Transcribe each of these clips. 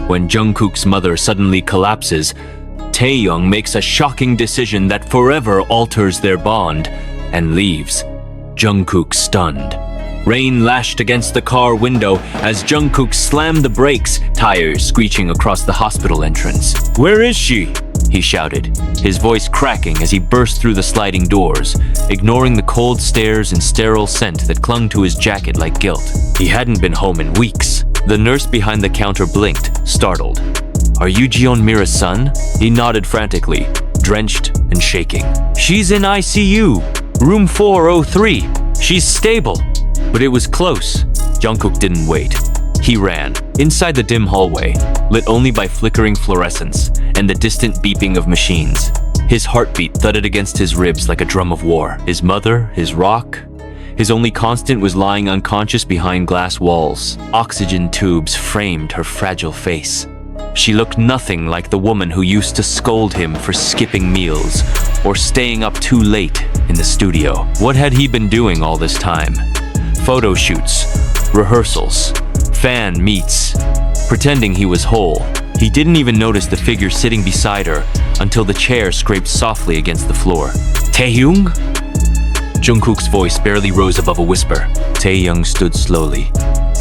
When Jungkook's mother suddenly collapses, Taehyung makes a shocking decision that forever alters their bond and leaves. Jungkook stunned. Rain lashed against the car window as Jungkook slammed the brakes, tires screeching across the hospital entrance. "Where is she?" he shouted, his voice cracking as he burst through the sliding doors, ignoring the cold stares and sterile scent that clung to his jacket like guilt. He hadn't been home in weeks. The nurse behind the counter blinked, startled. "Are you Jeonmira's son?" He nodded frantically, drenched and shaking. "She's in ICU, room 403. She's stable." But it was close. Jungkook didn't wait. He ran, inside the dim hallway, lit only by flickering fluorescence and the distant beeping of machines. His heartbeat thudded against his ribs like a drum of war. His mother, his rock, his only constant was lying unconscious behind glass walls. Oxygen tubes framed her fragile face. She looked nothing like the woman who used to scold him for skipping meals or staying up too late in the studio. What had he been doing all this time? Photo shoots, rehearsals, fan meets, pretending he was whole. He didn't even notice the figure sitting beside her until the chair scraped softly against the floor. "Taehyung?" Jungkook's voice barely rose above a whisper. Taehyung stood slowly,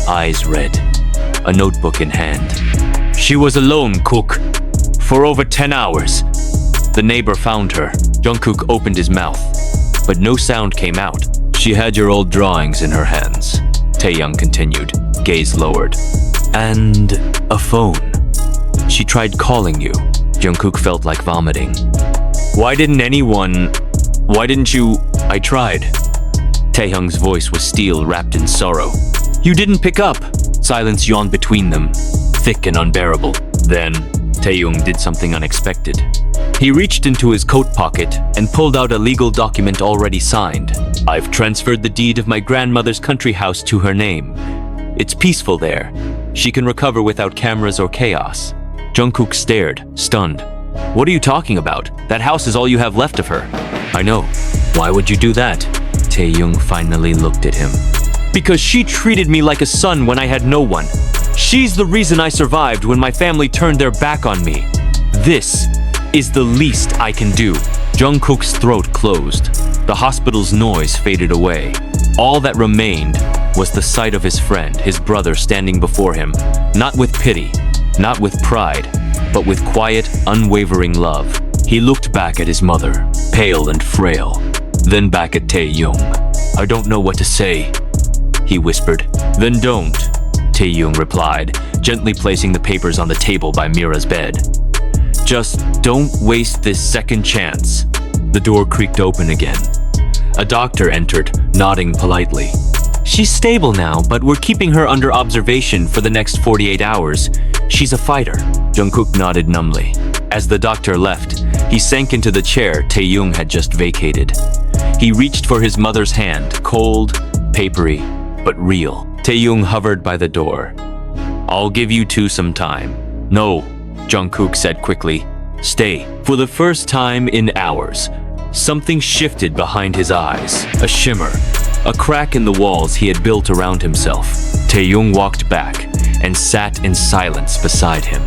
eyes red, a notebook in hand. "She was alone, Kook, for over 10 hours. The neighbor found her." Jungkook opened his mouth, but no sound came out. "She had your old drawings in her hands," Taehyung continued, gaze lowered. "And a phone. She tried calling you." Jungkook felt like vomiting. Why didn't you?" "I tried." Taehyung's voice was steel wrapped in sorrow. "You didn't pick up." Silence yawned between them, thick and unbearable. Then, Taehyung did something unexpected. He reached into his coat pocket and pulled out a legal document already signed. "I've transferred the deed of my grandmother's country house to her name. It's peaceful there. She can recover without cameras or chaos." Jungkook stared, stunned. "What are you talking about? That house is all you have left of her." "I know. Why would you do that?" Taehyung finally looked at him. "Because she treated me like a son when I had no one. She's the reason I survived when my family turned their back on me. This is the least I can do." Jungkook's throat closed. The hospital's noise faded away. All that remained was the sight of his friend, his brother, standing before him, not with pity, not with pride, but with quiet, unwavering love. He looked back at his mother, pale and frail, then back at Taehyung. "I don't know what to say," he whispered. "Then don't," Taehyung replied, gently placing the papers on the table by Mira's bed. "Just don't waste this second chance." The door creaked open again. A doctor entered, nodding politely. "She's stable now, but we're keeping her under observation for the next 48 hours. She's a fighter." Jungkook nodded numbly. As the doctor left, he sank into the chair Taehyung had just vacated. He reached for his mother's hand, cold, papery, but real. Taehyung hovered by the door. "I'll give you two some time." "No," Jungkook said quickly. "Stay." For the first time in hours, something shifted behind his eyes, a shimmer, a crack in the walls he had built around himself. Taehyung walked back and sat in silence beside him.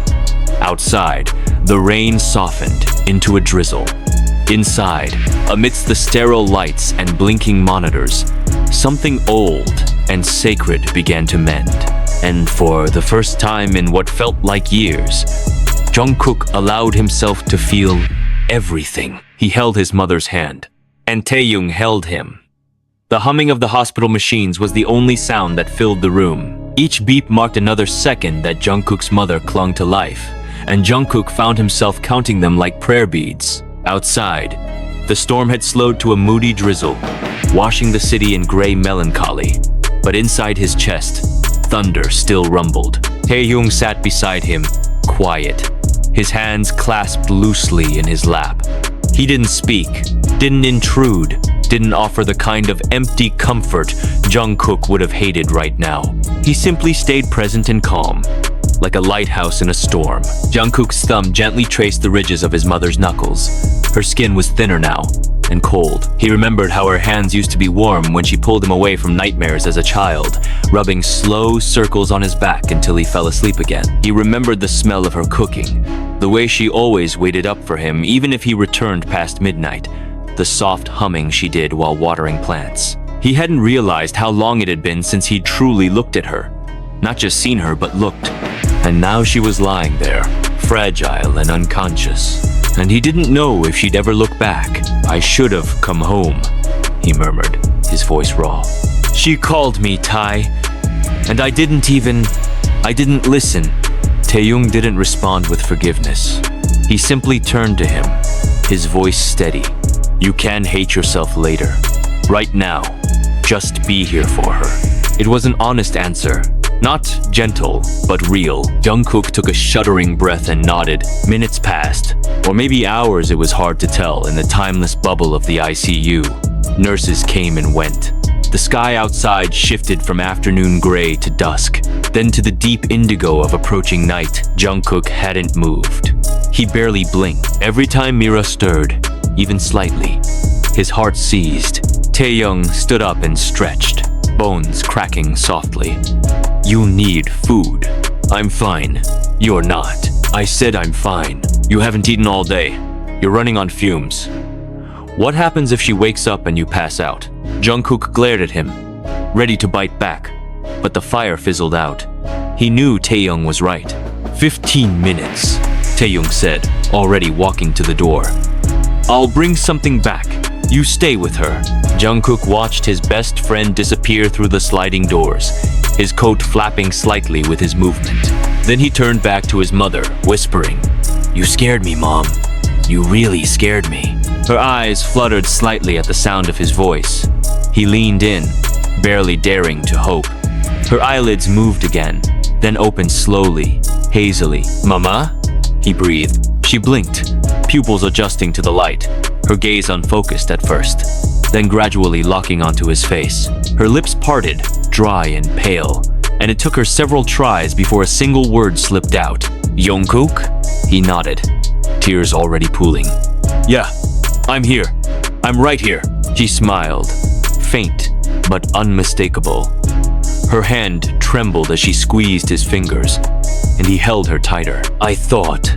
Outside, the rain softened into a drizzle. Inside, amidst the sterile lights and blinking monitors, something old and sacred began to mend. And for the first time in what felt like years, Jungkook allowed himself to feel everything. He held his mother's hand, and Taehyung held him. The humming of the hospital machines was the only sound that filled the room. Each beep marked another second that Jungkook's mother clung to life, and Jungkook found himself counting them like prayer beads. Outside, the storm had slowed to a moody drizzle, washing the city in gray melancholy. But inside his chest, thunder still rumbled. Taehyung sat beside him, quiet, his hands clasped loosely in his lap. He didn't speak, didn't intrude, didn't offer the kind of empty comfort Jungkook would have hated right now. He simply stayed present and calm, like a lighthouse in a storm. Jungkook's thumb gently traced the ridges of his mother's knuckles. Her skin was thinner now, and cold. He remembered how her hands used to be warm when she pulled him away from nightmares as a child, rubbing slow circles on his back until he fell asleep again. He remembered the smell of her cooking, the way she always waited up for him even if he returned past midnight, the soft humming she did while watering plants. He hadn't realized how long it had been since he'd truly looked at her. Not just seen her, but looked. And now she was lying there, fragile and unconscious. And he didn't know if she'd ever look back. "I should have come home," he murmured, his voice raw. "She called me, Tai, and I didn't listen." Taehyung didn't respond with forgiveness. He simply turned to him, his voice steady. "You can hate yourself later. Right now, just be here for her." It was an honest answer. Not gentle, but real. Jungkook took a shuddering breath and nodded. Minutes passed, or maybe hours, it was hard to tell in the timeless bubble of the ICU. Nurses came and went. The sky outside shifted from afternoon gray to dusk, then to the deep indigo of approaching night. Jungkook hadn't moved. He barely blinked. Every time Mira stirred, even slightly, his heart seized. Taehyung stood up and stretched, bones cracking softly. "You need food." "I'm fine." "You're not." "I said I'm fine. You haven't eaten all day. You're running on fumes." "What happens if she wakes up and you pass out?" Jungkook glared at him, ready to bite back, but the fire fizzled out. He knew Taehyung was right. 15 minutes, Taehyung said, already walking to the door. "I'll bring something back. You stay with her." Jungkook watched his best friend disappear through the sliding doors, his coat flapping slightly with his movement. Then he turned back to his mother, whispering, "You scared me, Mom. You really scared me." Her eyes fluttered slightly at the sound of his voice. He leaned in, barely daring to hope. Her eyelids moved again, then opened slowly, hazily. "Mama?" he breathed. She blinked, pupils adjusting to the light, her gaze unfocused at first, then gradually locking onto his face. Her lips parted, dry and pale, and it took her several tries before a single word slipped out. "Jungkook?" He nodded, tears already pooling. "Yeah, I'm here. I'm right here." She smiled, faint but unmistakable. Her hand trembled as she squeezed his fingers, and he held her tighter. "I thought,"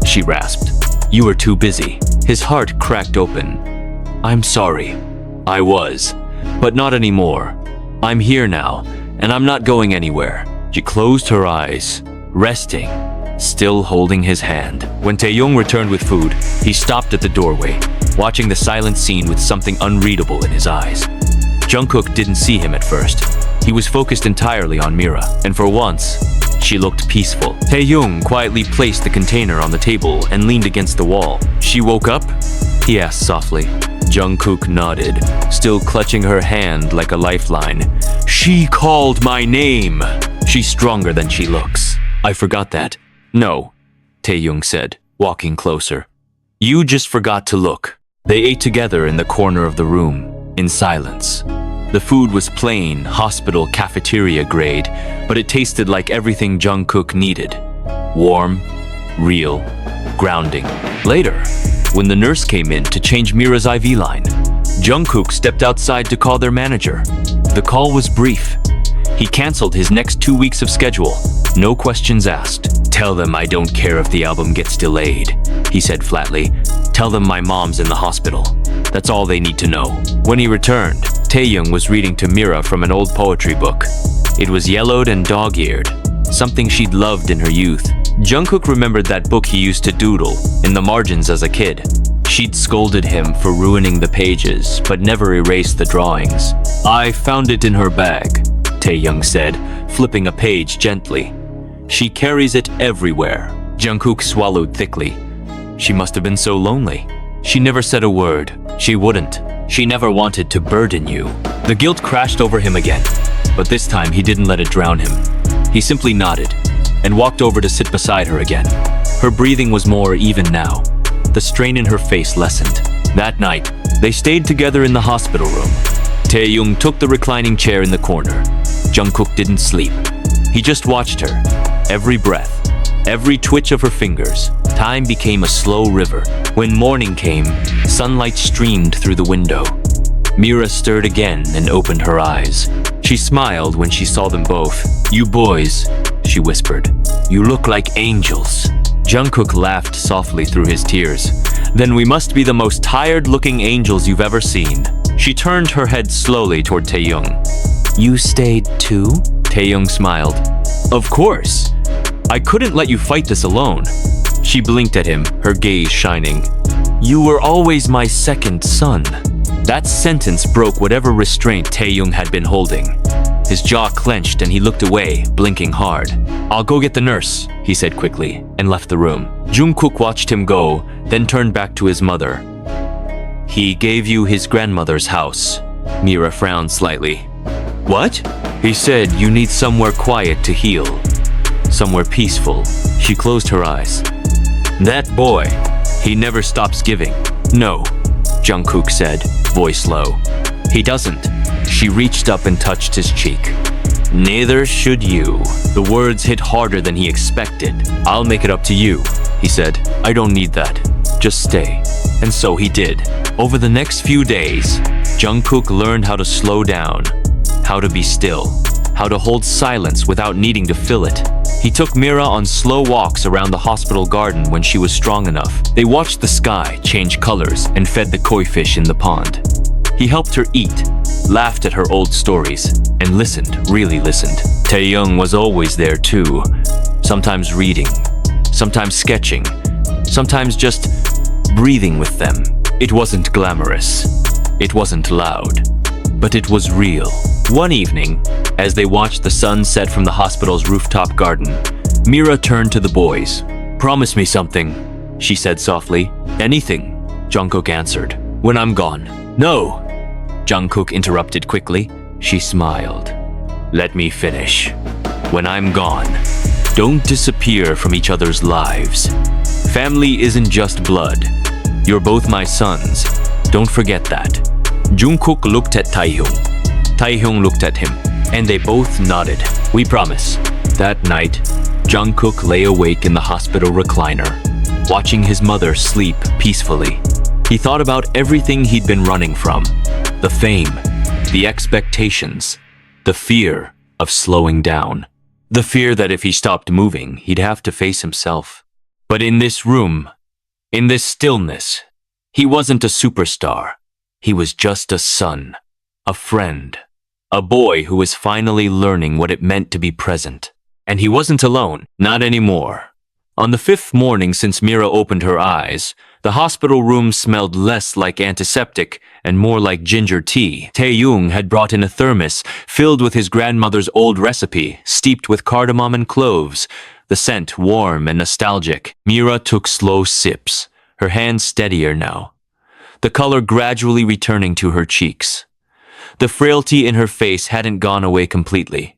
she rasped, "you were too busy." His heart cracked open. "I'm sorry. I was, but not anymore. I'm here now, and I'm not going anywhere." She closed her eyes, resting, still holding his hand. When Taehyung returned with food, he stopped at the doorway, watching the silent scene with something unreadable in his eyes. Jungkook didn't see him at first. He was focused entirely on Mira, and for once, she looked peaceful. Taehyung quietly placed the container on the table and leaned against the wall. "She woke up?" he asked softly. Jungkook nodded, still clutching her hand like a lifeline. "She called my name." "She's stronger than she looks." "I forgot that." "No," Taehyung said, walking closer. "You just forgot to look." They ate together in the corner of the room, in silence. The food was plain, hospital cafeteria grade, but it tasted like everything Jungkook needed. Warm, real, grounding. Later, when the nurse came in to change Mira's IV line, Jungkook stepped outside to call their manager. The call was brief. He canceled his next 2 weeks of schedule, no questions asked. "Tell them I don't care if the album gets delayed," he said flatly. "Tell them my mom's in the hospital. That's all they need to know." When he returned, Taehyung was reading to Mira from an old poetry book. It was yellowed and dog-eared, something she'd loved in her youth. Jungkook remembered that book he used to doodle in the margins as a kid. She'd scolded him for ruining the pages, but never erased the drawings. "I found it in her bag," Taehyung said, flipping a page gently. "She carries it everywhere." Jungkook swallowed thickly. She must have been so lonely. She never said a word. She wouldn't. She never wanted to burden you. The guilt crashed over him again, but this time he didn't let it drown him. He simply nodded and walked over to sit beside her again. Her breathing was more even now. The strain in her face lessened. That night, they stayed together in the hospital room. Taehyung took the reclining chair in the corner. Jungkook didn't sleep. He just watched her, every breath, every twitch of her fingers. Time became a slow river. When morning came, sunlight streamed through the window. Mira stirred again and opened her eyes. She smiled when she saw them both. "You boys," she whispered. "You look like angels." Jungkook laughed softly through his tears. "Then we must be the most tired-looking angels you've ever seen." She turned her head slowly toward Taehyung. "You stayed too?" Taehyung smiled. "Of course. I couldn't let you fight this alone." She blinked at him, her gaze shining. "You were always my second son." That sentence broke whatever restraint Taehyung had been holding. His jaw clenched and he looked away, blinking hard. "I'll go get the nurse," he said quickly, and left the room. Jungkook watched him go, then turned back to his mother. "He gave you his grandmother's house." Mira frowned slightly. "What?" "He said you need somewhere quiet to heal. Somewhere peaceful." She closed her eyes. "That boy, he never stops giving." "No," Jungkook said, voice low. "He doesn't." She reached up and touched his cheek. "Neither should you." The words hit harder than he expected. "I'll make it up to you," he said. "I don't need that. Just stay." And so he did. Over the next few days, Jungkook learned how to slow down, how to be still, how to hold silence without needing to fill it. He took Mira on slow walks around the hospital garden when she was strong enough. They watched the sky change colors and fed the koi fish in the pond. He helped her eat, laughed at her old stories, and listened, really listened. Taehyung was always there too, sometimes reading, sometimes sketching, sometimes just breathing with them. It wasn't glamorous, it wasn't loud, but it was real. One evening, as they watched the sun set from the hospital's rooftop garden, Mira turned to the boys. "Promise me something," she said softly. "Anything," Jungkook answered. "When I'm gone." "No," Jungkook interrupted quickly. She smiled. "Let me finish. When I'm gone, don't disappear from each other's lives. Family isn't just blood. You're both my sons. Don't forget that." Jungkook looked at Taehyung. Taehyung looked at him, and they both nodded. "We promise." That night, Jungkook lay awake in the hospital recliner, watching his mother sleep peacefully. He thought about everything he'd been running from. The fame, the expectations, the fear of slowing down. The fear that if he stopped moving, he'd have to face himself. But in this room, in this stillness, he wasn't a superstar. He was just a son, a friend, a boy who was finally learning what it meant to be present. And he wasn't alone, not anymore. On the 5th morning since Mira opened her eyes, the hospital room smelled less like antiseptic and more like ginger tea. Taehyung had brought in a thermos filled with his grandmother's old recipe, steeped with cardamom and cloves, the scent warm and nostalgic. Mira took slow sips, her hands steadier now, the color gradually returning to her cheeks. The frailty in her face hadn't gone away completely,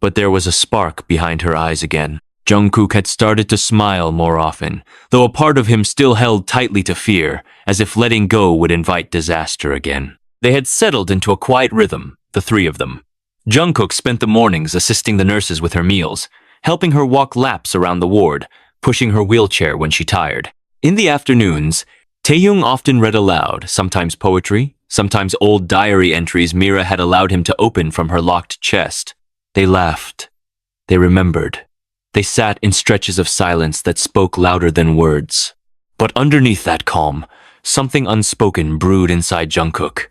but there was a spark behind her eyes again. Jungkook had started to smile more often, though a part of him still held tightly to fear, as if letting go would invite disaster again. They had settled into a quiet rhythm, the three of them. Jungkook spent the mornings assisting the nurses with her meals, helping her walk laps around the ward, pushing her wheelchair when she tired. In the afternoons, Taehyung often read aloud, sometimes poetry, sometimes old diary entries Mira had allowed him to open from her locked chest. They laughed. They remembered. They sat in stretches of silence that spoke louder than words. But underneath that calm, something unspoken brewed inside Jungkook.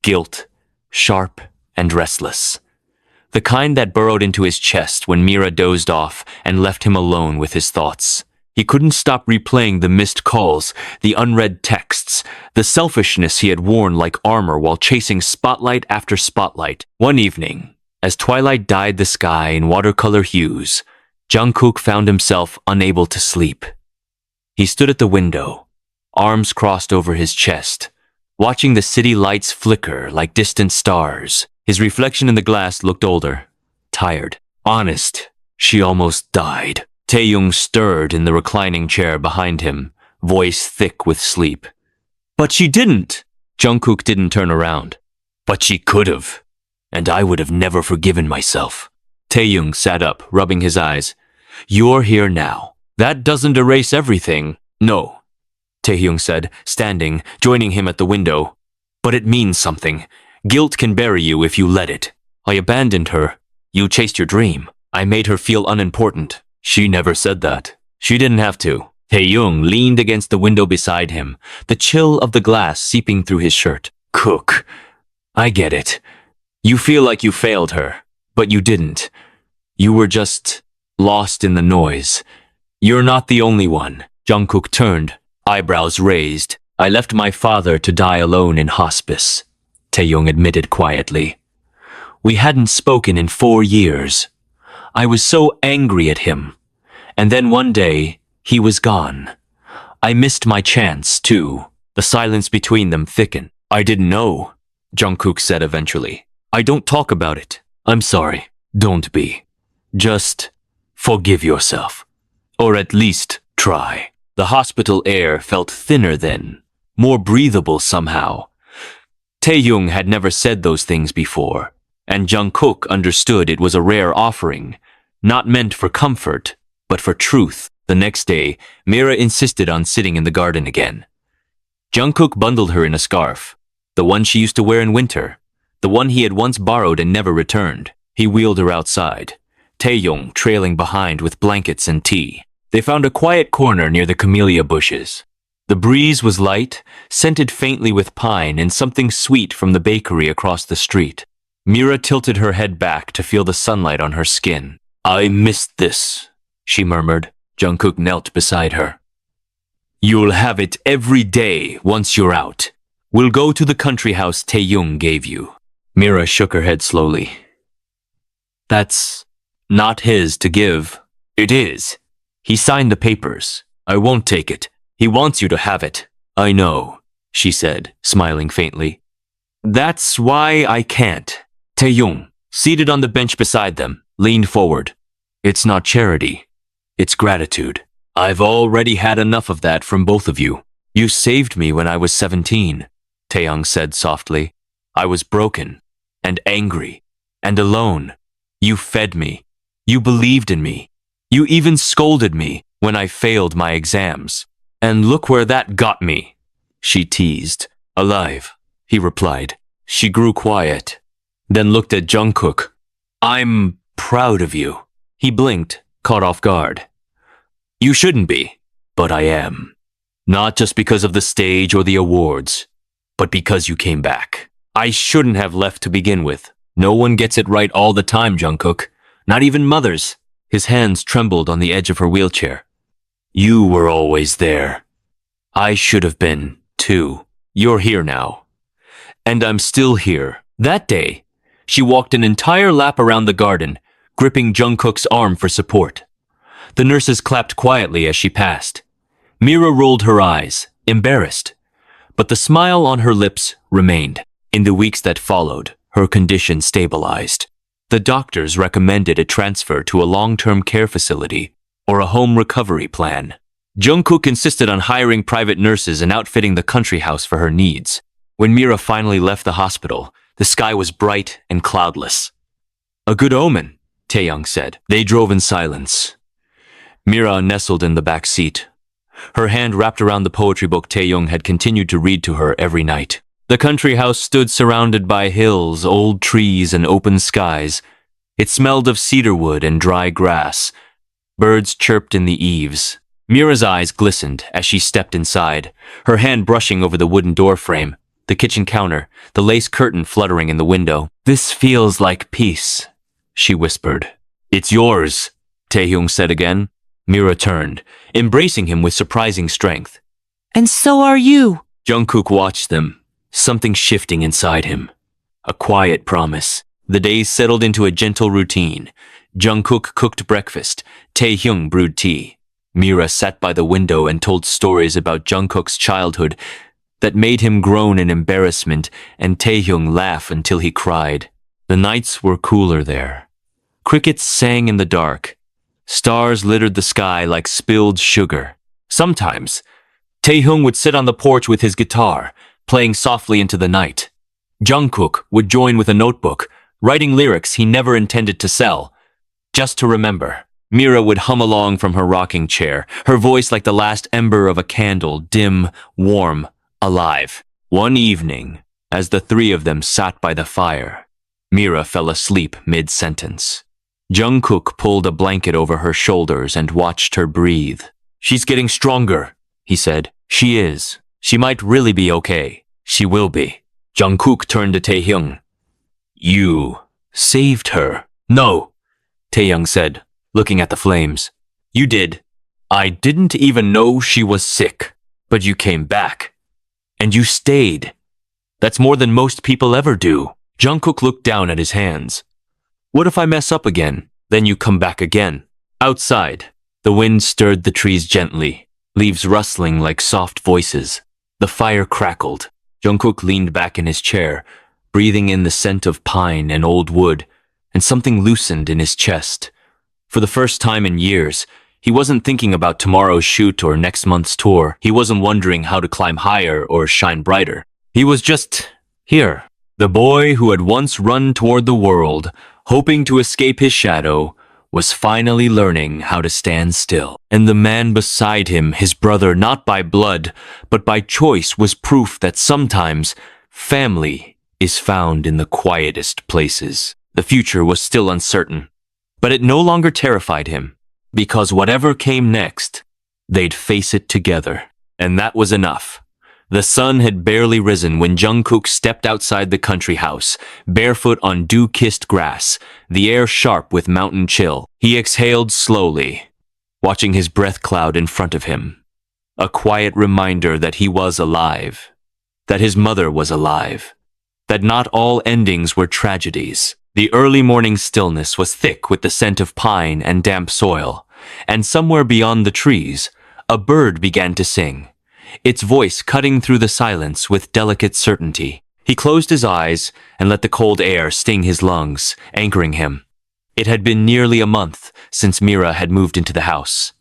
Guilt, sharp and restless. The kind that burrowed into his chest when Mira dozed off and left him alone with his thoughts. He couldn't stop replaying the missed calls, the unread texts, the selfishness he had worn like armor while chasing spotlight after spotlight. One evening, as twilight dyed the sky in watercolor hues, Jungkook found himself unable to sleep. He stood at the window, arms crossed over his chest, watching the city lights flicker like distant stars. His reflection in the glass looked older, tired, honest. She almost died. Taehyung stirred in the reclining chair behind him, voice thick with sleep. "But she didn't!" Jungkook didn't turn around. "But she could have, and I would have never forgiven myself." Taehyung sat up, rubbing his eyes. "You're here now. That doesn't erase everything. No, Taehyung said, standing, joining him at the window. But it means something. Guilt can bury you if you let it. I abandoned her. You chased your dream. I made her feel unimportant. She never said that. She didn't have to. Taehyung leaned against the window beside him, the chill of the glass seeping through his shirt. Cook, I get it. You feel like you failed her, but you didn't. You were just lost in the noise. You're not the only one. Jungkook turned, eyebrows raised. I left my father to die alone in hospice, Taehyung admitted quietly. We hadn't spoken in 4 years. I was so angry at him. And then one day, he was gone. I missed my chance, too. The silence between them thickened. I didn't know, Jungkook said eventually. I don't talk about it. I'm sorry. Don't be. Just forgive yourself. Or at least try. The hospital air felt thinner then, more breathable somehow. Taehyung had never said those things before, and Jungkook understood it was a rare offering, not meant for comfort, but for truth. The next day, Mira insisted on sitting in the garden again. Jungkook bundled her in a scarf, the one she used to wear in winter, the one he had once borrowed and never returned. He wheeled her outside, Taehyung trailing behind with blankets and tea. They found a quiet corner near the camellia bushes. The breeze was light, scented faintly with pine and something sweet from the bakery across the street. Mira tilted her head back to feel the sunlight on her skin. I missed this, she murmured. Jungkook knelt beside her. You'll have it every day once you're out. We'll go to the country house Taehyung gave you. Mira shook her head slowly. That's not his to give. It is. He signed the papers. I won't take it. He wants you to have it. I know, she said, smiling faintly. That's why I can't. Taehyung, seated on the bench beside them, leaned forward. It's not charity. It's gratitude. I've already had enough of that from both of you. You saved me when I was 17, Taehyung said softly. I was broken and angry and alone. You fed me. You believed in me. You even scolded me when I failed my exams. And look where that got me, she teased. Alive, he replied. She grew quiet, then looked at Jungkook. I'm proud of you. He blinked, caught off guard. You shouldn't be, but I am. Not just because of the stage or the awards, but because you came back. I shouldn't have left to begin with. No one gets it right all the time, Jungkook. Not even mothers. His hands trembled on the edge of her wheelchair. You were always there. I should have been, too. You're here now. And I'm still here. That day, she walked an entire lap around the garden, gripping Jungkook's arm for support. The nurses clapped quietly as she passed. Mira rolled her eyes, embarrassed. But the smile on her lips remained. In the weeks that followed, her condition stabilized. The doctors recommended a transfer to a long-term care facility or a home recovery plan. Jungkook insisted on hiring private nurses and outfitting the country house for her needs. When Mira finally left the hospital, the sky was bright and cloudless. A good omen, Taehyung said. They drove in silence. Mira nestled in the back seat. Her hand wrapped around the poetry book Taehyung had continued to read to her every night. The country house stood surrounded by hills, old trees, and open skies. It smelled of cedarwood and dry grass. Birds chirped in the eaves. Mira's eyes glistened as she stepped inside, her hand brushing over the wooden door frame, the kitchen counter, the lace curtain fluttering in the window. This feels like peace, she whispered. It's yours, Taehyung said again. Mira turned, embracing him with surprising strength. And so are you. Jungkook watched them, something shifting inside him. A quiet promise. The days settled into a gentle routine. Jungkook cooked breakfast. Taehyung brewed tea. Mira sat by the window and told stories about Jungkook's childhood that made him groan in embarrassment and Taehyung laugh until he cried. The nights were cooler there. Crickets sang in the dark. Stars littered the sky like spilled sugar. Sometimes, Taehyung would sit on the porch with his guitar, playing softly into the night. Jungkook would join with a notebook, writing lyrics he never intended to sell, just to remember. Mira would hum along from her rocking chair, her voice like the last ember of a candle, dim, warm, alive. One evening, as the three of them sat by the fire, Mira fell asleep mid-sentence. Jungkook pulled a blanket over her shoulders and watched her breathe. "She's getting stronger," he said. "She is. She might really be okay. She will be." Jungkook turned to Taehyung. "You saved her." "No," Taehyung said, looking at the flames. "You did. I didn't even know she was sick, but you came back. And you stayed. That's more than most people ever do." Jungkook looked down at his hands. "What if I mess up again? Then you come back again." Outside, the wind stirred the trees gently, leaves rustling like soft voices. The fire crackled. Jungkook leaned back in his chair, breathing in the scent of pine and old wood, and something loosened in his chest. For the first time in years, he wasn't thinking about tomorrow's shoot or next month's tour. He wasn't wondering how to climb higher or shine brighter. He was just here. The boy who had once run toward the world, hoping to escape his shadow, was finally learning how to stand still. And the man beside him, his brother, not by blood, but by choice, was proof that sometimes family is found in the quietest places. The future was still uncertain, but it no longer terrified him, because whatever came next, they'd face it together. And that was enough. The sun had barely risen when Jungkook stepped outside the country house, barefoot on dew-kissed grass, the air sharp with mountain chill. He exhaled slowly, watching his breath cloud in front of him. A quiet reminder that he was alive, that his mother was alive, that not all endings were tragedies. The early morning stillness was thick with the scent of pine and damp soil, and somewhere beyond the trees, a bird began to sing, its voice cutting through the silence with delicate certainty. He closed his eyes and let the cold air sting his lungs, anchoring him. It had been nearly a month since Mira had moved into the house,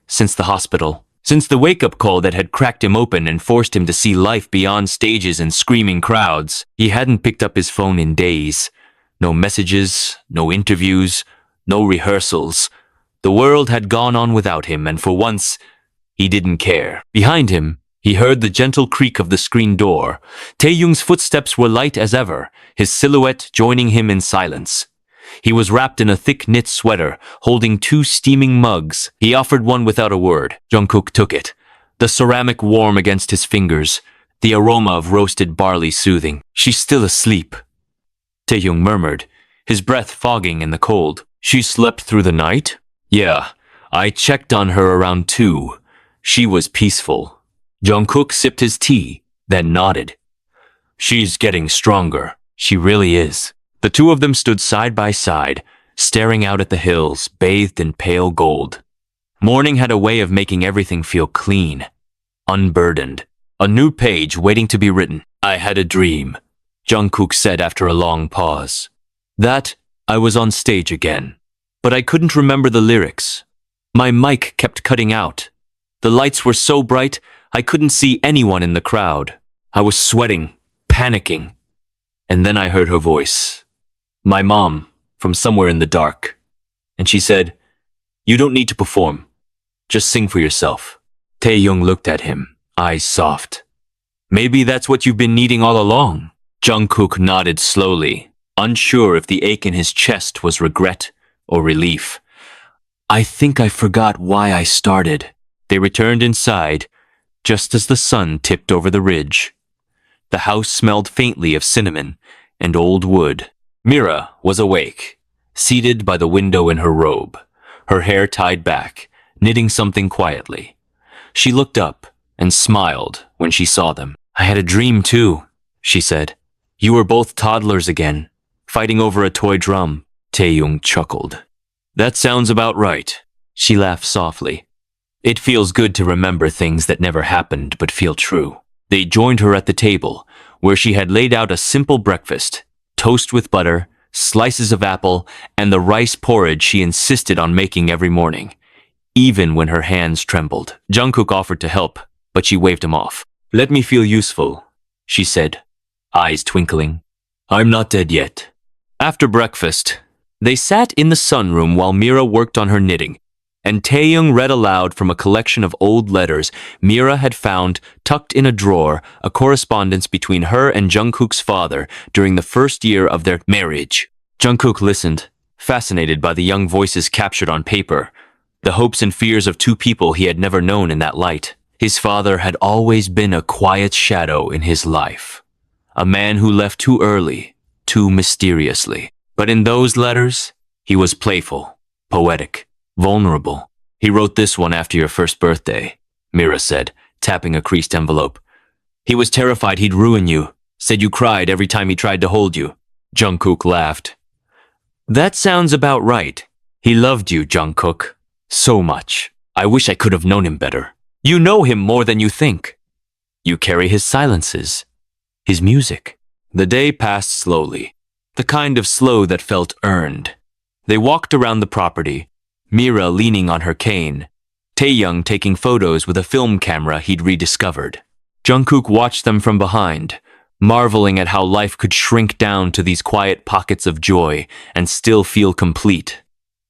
since the hospital, since the wake-up call that had cracked him open and forced him to see life beyond stages and screaming crowds. He hadn't picked up his phone in days. No messages, no interviews, no rehearsals. The world had gone on without him, and for once, he didn't care. Behind him, he heard the gentle creak of the screen door. Taehyung's footsteps were light as ever, his silhouette joining him in silence. He was wrapped in a thick knit sweater, holding 2 steaming mugs. He offered one without a word. Jungkook took it, the ceramic warm against his fingers, the aroma of roasted barley soothing. "She's still asleep," Taehyung murmured, his breath fogging in the cold. "She slept through the night?" "Yeah, I checked on her around 2. She was peaceful." Jungkook sipped his tea, then nodded. "She's getting stronger. She really is." The two of them stood side by side, staring out at the hills, bathed in pale gold. Morning had a way of making everything feel clean, unburdened. A new page waiting to be written. "I had a dream," Jungkook said after a long pause. "That I was on stage again, but I couldn't remember the lyrics. My mic kept cutting out. The lights were so bright, I couldn't see anyone in the crowd. I was sweating, panicking. And then I heard her voice. My mom, from somewhere in the dark. And she said, 'You don't need to perform. Just sing for yourself.'" Taehyung looked at him, eyes soft. "Maybe that's what you've been needing all along." Jungkook nodded slowly, unsure if the ache in his chest was regret or relief. "I think I forgot why I started." They returned inside, just as the sun tipped over the ridge. The house smelled faintly of cinnamon and old wood. Mira was awake, seated by the window in her robe, her hair tied back, knitting something quietly. She looked up and smiled when she saw them. "I had a dream too," she said. "You were both toddlers again, fighting over a toy drum." Taehyung chuckled. "That sounds about right." She laughed softly. "It feels good to remember things that never happened but feel true." They joined her at the table, where she had laid out a simple breakfast, toast with butter, slices of apple, and the rice porridge she insisted on making every morning, even when her hands trembled. Jungkook offered to help, but she waved him off. "Let me feel useful," she said, eyes twinkling. "I'm not dead yet." After breakfast, They sat in the sunroom while Mira worked on her knitting, and Taehyung read aloud from a collection of old letters Mira had found tucked in a drawer, a correspondence between her and Jungkook's father during the first year of their marriage. Jungkook listened, fascinated by the young voices captured on paper, the hopes and fears of two people he had never known in that light. His father had always been a quiet shadow in his life, a man who left too early, too mysteriously. But in those letters, he was playful, poetic, vulnerable. He wrote this one after your first birthday, Mira said, tapping a creased envelope. He was terrified he'd ruin you, said you cried every time he tried to hold you. Jungkook laughed. That sounds about right. He loved you, Jungkook. So much. I wish I could have known him better. You know him more than you think. You carry his silences, his music. The day passed slowly, the kind of slow that felt earned. They walked around the property, Mira leaning on her cane, Taehyung taking photos with a film camera he'd rediscovered. Jungkook watched them from behind, marveling at how life could shrink down to these quiet pockets of joy and still feel complete.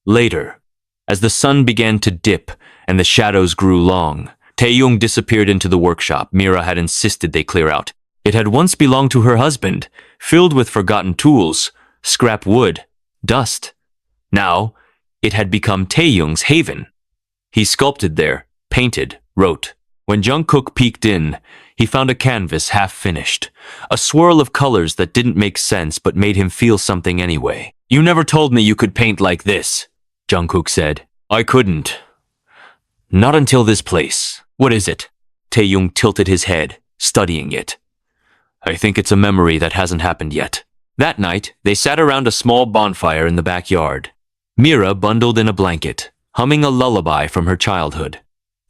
Later, as the sun began to dip and the shadows grew long, Taehyung disappeared into the workshop Mira had insisted they clear out. It had once belonged to her husband, filled with forgotten tools, scrap wood, dust. Now, it had become Taehyung's haven. He sculpted there, painted, wrote. When Jungkook peeked in, he found a canvas half-finished, a swirl of colors that didn't make sense but made him feel something anyway. You never told me you could paint like this, Jungkook said. I couldn't. Not until this place. What is it? Taehyung tilted his head, studying it. I think it's a memory that hasn't happened yet. That night, they sat around a small bonfire in the backyard. Mira bundled in a blanket, humming a lullaby from her childhood.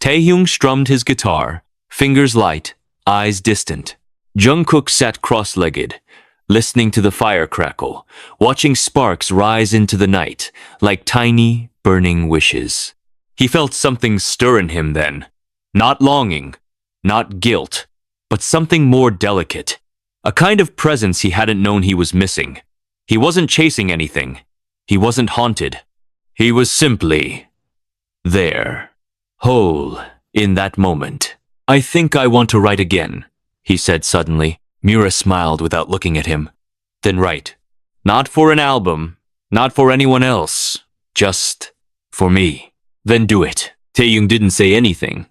Taehyung strummed his guitar, fingers light, eyes distant. Jungkook sat cross-legged, listening to the fire crackle, watching sparks rise into the night like tiny, burning wishes. He felt something stir in him then. Not longing, not guilt, but something more delicate. A kind of presence he hadn't known he was missing. He wasn't chasing anything. He wasn't haunted. He was simply there, whole, in that moment. I think I want to write again, he said suddenly. Mira smiled without looking at him. Then write. Not for an album, not for anyone else, just for me. Then do it. Taehyung didn't say anything.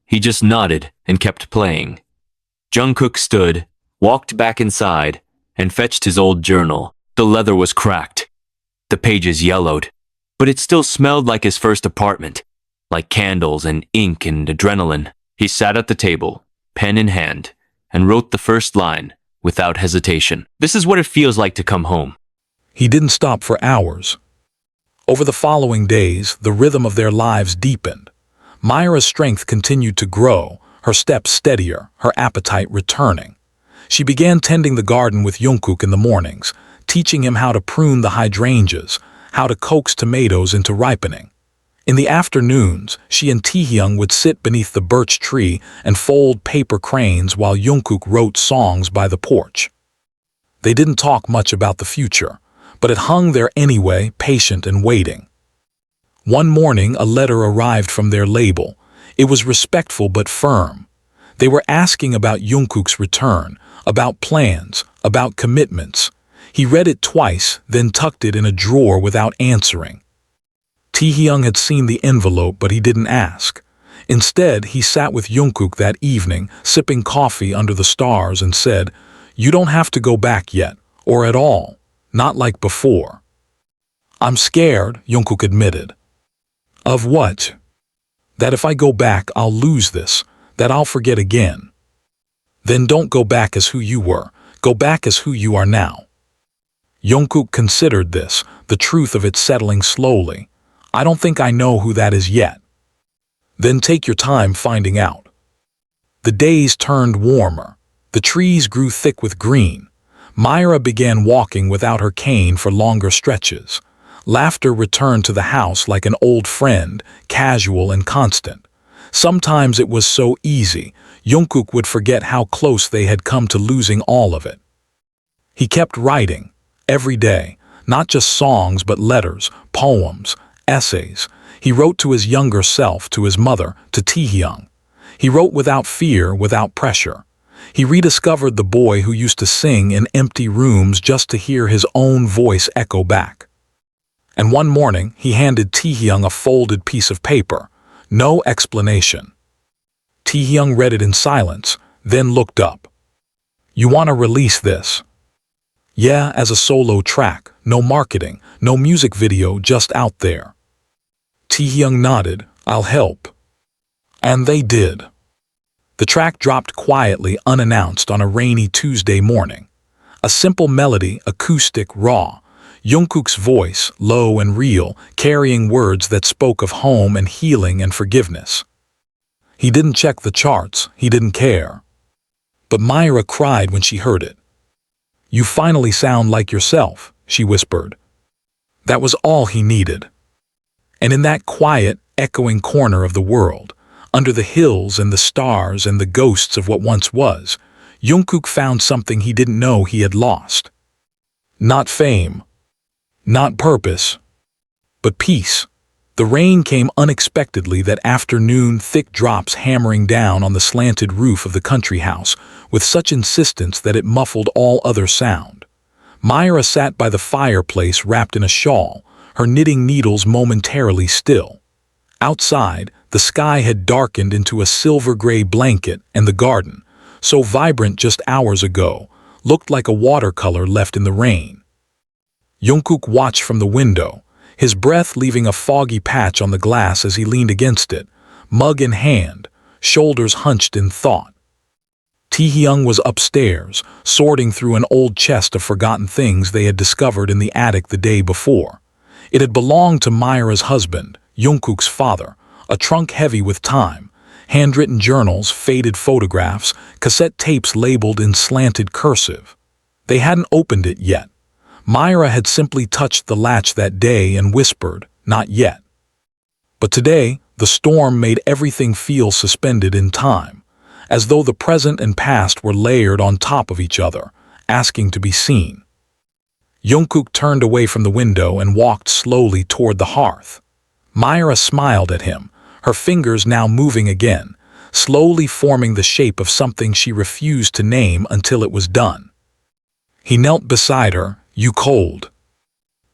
He just nodded and kept playing. Jungkook stood, walked back inside, and fetched his old journal. The leather was cracked. The pages yellowed, but it still smelled like his first apartment, like candles and ink and adrenaline. He sat at the table, pen in hand, and wrote the first line without hesitation. This is what it feels like to come home. He didn't stop for hours. Over the following days, the rhythm of their lives deepened. Myra's strength continued to grow, her steps steadier, her appetite returning. She began tending the garden with Jungkook in the mornings, teaching him how to prune the hydrangeas, how to coax tomatoes into ripening. In the afternoons, she and Taehyung would sit beneath the birch tree and fold paper cranes while Jungkook wrote songs by the porch. They didn't talk much about the future, but it hung there anyway, patient and waiting. One morning, a letter arrived from their label. It was respectful but firm. They were asking about Jungkook's return, about plans, about commitments. He read it twice, then tucked it in a drawer without answering. Taehyung had seen the envelope, but he didn't ask. Instead, he sat with Jungkook that evening, sipping coffee under the stars, and said, "You don't have to go back yet, or at all, not like before." "I'm scared," Jungkook admitted. "Of what?" "That if I go back, I'll lose this, that I'll forget again." "Then don't go back as who you were, go back as who you are now." Jungkook considered this, the truth of it settling slowly. "I don't think I know who that is yet." "Then take your time finding out." The days turned warmer. The trees grew thick with green. Myra began walking without her cane for longer stretches. Laughter returned to the house like an old friend, casual and constant. Sometimes it was so easy, Jungkook would forget how close they had come to losing all of it. He kept writing, every day, Not just songs, but letters, poems, essays. He wrote to his younger self, to his mother, to Taehyung. He wrote without fear, without pressure. He rediscovered the boy who used to sing in empty rooms just to hear his own voice echo back. And one morning, he handed Taehyung a folded piece of paper. No explanation. Taehyung read it in silence, then looked up. "You want to release this?" "Yeah, as a solo track. No marketing, no music video, just out there." Taehyung nodded. "I'll help." And they did. The track dropped quietly, unannounced, on a rainy Tuesday morning. A simple melody, acoustic, raw. Jungkook's voice, low and real, carrying words that spoke of home and healing and forgiveness. He didn't check the charts, he didn't care. But Myra cried when she heard it. "You finally sound like yourself," she whispered. That was all he needed. And in that quiet, echoing corner of the world, under the hills and the stars and the ghosts of what once was, Jungkook found something he didn't know he had lost. Not fame, not purpose, but peace. The rain came unexpectedly that afternoon, thick drops hammering down on the slanted roof of the country house with such insistence that it muffled all other sound. Myra sat by the fireplace wrapped in a shawl, her knitting needles momentarily still. Outside, the sky had darkened into a silver-gray blanket, and the garden, so vibrant just hours ago, looked like a watercolor left in the rain. Jungkook watched from the window, his breath leaving a foggy patch on the glass as he leaned against it, mug in hand, shoulders hunched in thought. Taehyung was upstairs, sorting through an old chest of forgotten things they had discovered in the attic the day before. It had belonged to Myra's husband, Jungkook's father, a trunk heavy with time, handwritten journals, faded photographs, cassette tapes labeled in slanted cursive. They hadn't opened it yet. Myra had simply touched the latch that day and whispered, "Not yet." But today, the storm made everything feel suspended in time, as though the present and past were layered on top of each other, asking to be seen. Jungkook turned away from the window and walked slowly toward the hearth. Myra smiled at him, her fingers now moving again, slowly forming the shape of something she refused to name until it was done. He knelt beside her. "You cold?"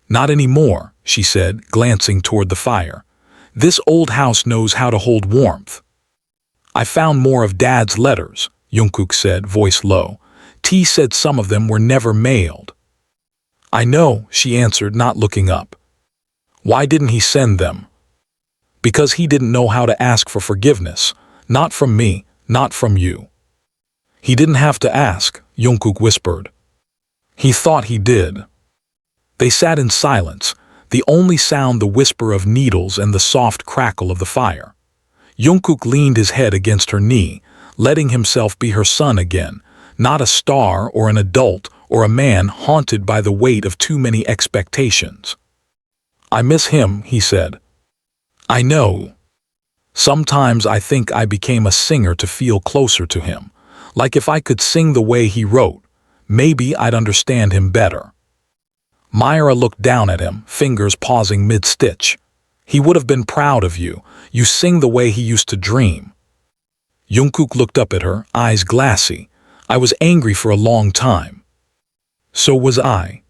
"Not anymore," she said, glancing toward the fire. "This old house knows how to hold warmth." "I found more of Dad's letters," Jungkook said, voice low. "T said some of them were never mailed." "I know," she answered, not looking up. "Why didn't he send them?" "Because he didn't know how to ask for forgiveness. Not from me, not from you." "He didn't have to ask," Jungkook whispered. "He thought he did." They sat in silence, the only sound the whisper of needles and the soft crackle of the fire. Jungkook leaned his head against her knee, letting himself be her son again, not a star or an adult or a man haunted by the weight of too many expectations. "I miss him," he said. "I know. Sometimes I think I became a singer to feel closer to him, like if I could sing the way he wrote, maybe I'd understand him better." Myra looked down at him, fingers pausing mid-stitch. "He would have been proud of you. You sing the way he used to dream." Jungkook looked up at her, eyes glassy. "I was angry for a long time." "So was I."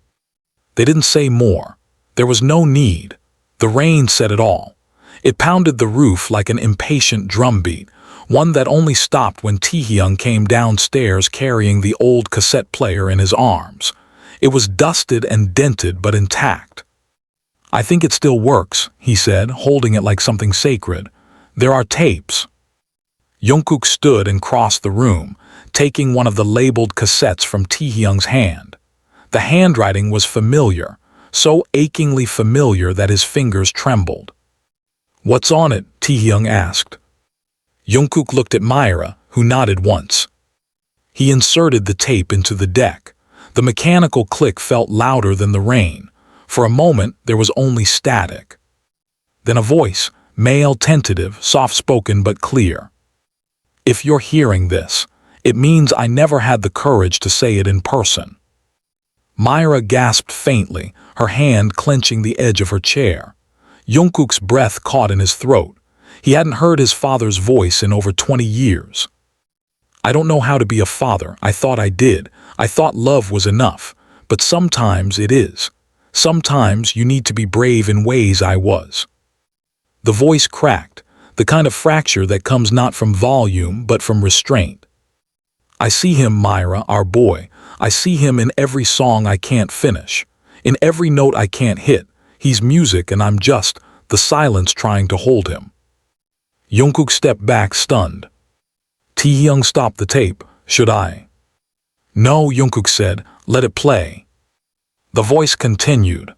They didn't say more. There was no need. The rain said it all. It pounded the roof like an impatient drumbeat, one that only stopped when Taehyung came downstairs carrying the old cassette player in his arms. It was dusted and dented but intact. "I think it still works," he said, holding it like something sacred. "There are tapes." Jungkook stood and crossed the room, taking one of the labeled cassettes from Taehyung's hand. The handwriting was familiar, so achingly familiar that his fingers trembled. "What's on it?" Taehyung asked. Jungkook looked at Myra, who nodded once. He inserted the tape into the deck. The mechanical click felt louder than the rain. For a moment, there was only static. Then a voice, male, tentative, soft-spoken but clear. "If you're hearing this, it means I never had the courage to say it in person." Myra gasped faintly, her hand clenching the edge of her chair. Jungkook's breath caught in his throat. He hadn't heard his father's voice in over 20 years. I don't know how to be a father. I thought I did. I thought love was enough. But sometimes it is. Sometimes you need to be brave in ways I was. The voice cracked, the kind of fracture that comes not from volume but from restraint. I see him, Myra, our boy. I see him in every song I can't finish, in every note I can't hit. He's music and I'm just the silence trying to hold him. Jungkook stepped back, stunned. Taehyung stopped the tape. Should I? No, Jungkook said. Let it play. The voice continued.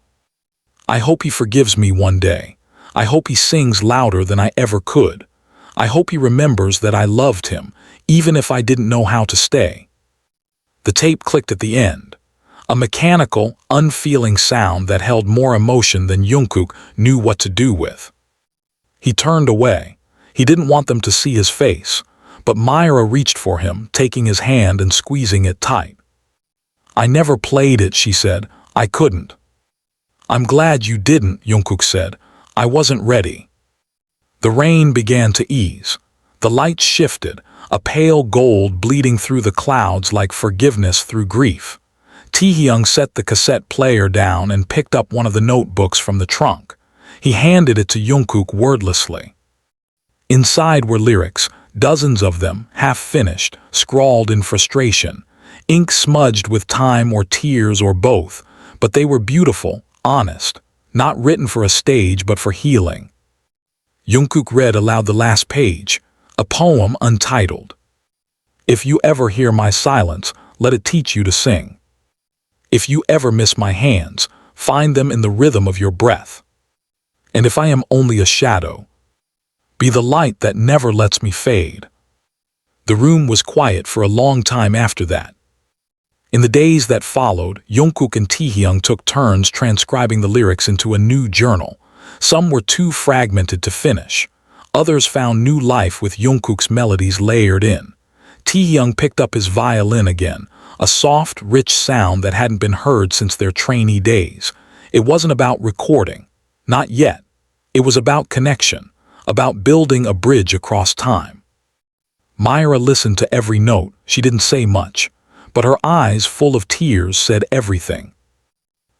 I hope he forgives me one day. I hope he sings louder than I ever could. I hope he remembers that I loved him, even if I didn't know how to stay. The tape clicked at the end. A mechanical, unfeeling sound that held more emotion than Jungkook knew what to do with. He turned away. He didn't want them to see his face, but Myra reached for him, taking his hand and squeezing it tight. I never played it, she said. I couldn't. I'm glad you didn't, Jungkook said. I wasn't ready. The rain began to ease. The lights shifted, a pale gold bleeding through the clouds like forgiveness through grief. Taehyung set the cassette player down and picked up one of the notebooks from the trunk. He handed it to Jungkook wordlessly. Inside were lyrics, dozens of them, half-finished, scrawled in frustration, ink smudged with time or tears or both, but they were beautiful, honest, not written for a stage but for healing. Jungkook read aloud the last page, a poem untitled. If you ever hear my silence, let it teach you to sing. If you ever miss my hands, find them in the rhythm of your breath. And if I am only a shadow, be the light that never lets me fade. The room was quiet for a long time after that. In the days that followed, Jungkook and Taehyung took turns transcribing the lyrics into a new journal. Some were too fragmented to finish. Others found new life with Jungkook's melodies layered in. Taehyung picked up his violin again, a soft, rich sound that hadn't been heard since their trainee days. It wasn't about recording. Not yet. It was about connection, about building a bridge across time. Myra listened to every note. She didn't say much, but her eyes, full of tears, said everything.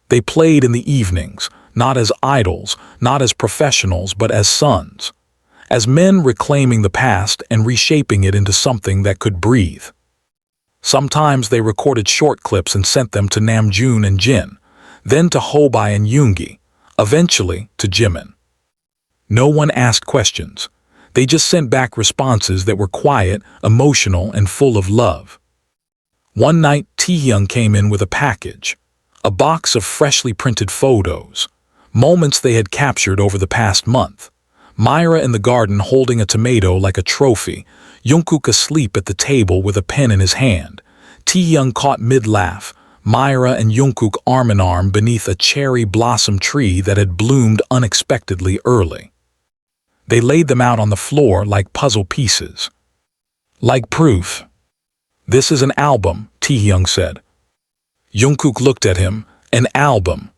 They played in the evenings, not as idols, not as professionals, but as sons, as men reclaiming the past and reshaping it into something that could breathe. Sometimes they recorded short clips and sent them to Namjoon and Jin, then to Hobi and Yoongi, eventually to Jimin. No one asked questions. They just sent back responses that were quiet, emotional, and full of love. One night, Taehyung came in with a package, a box of freshly printed photos, moments they had captured over the past month. Myra in the garden holding a tomato like a trophy, Jungkook asleep at the table with a pen in his hand, Taehyung caught mid-laugh, Myra and Jungkook arm in arm beneath a cherry blossom tree that had bloomed unexpectedly early. They laid them out on the floor like puzzle pieces. Like proof. This is an album, Taehyung said. Jungkook looked at him. An album.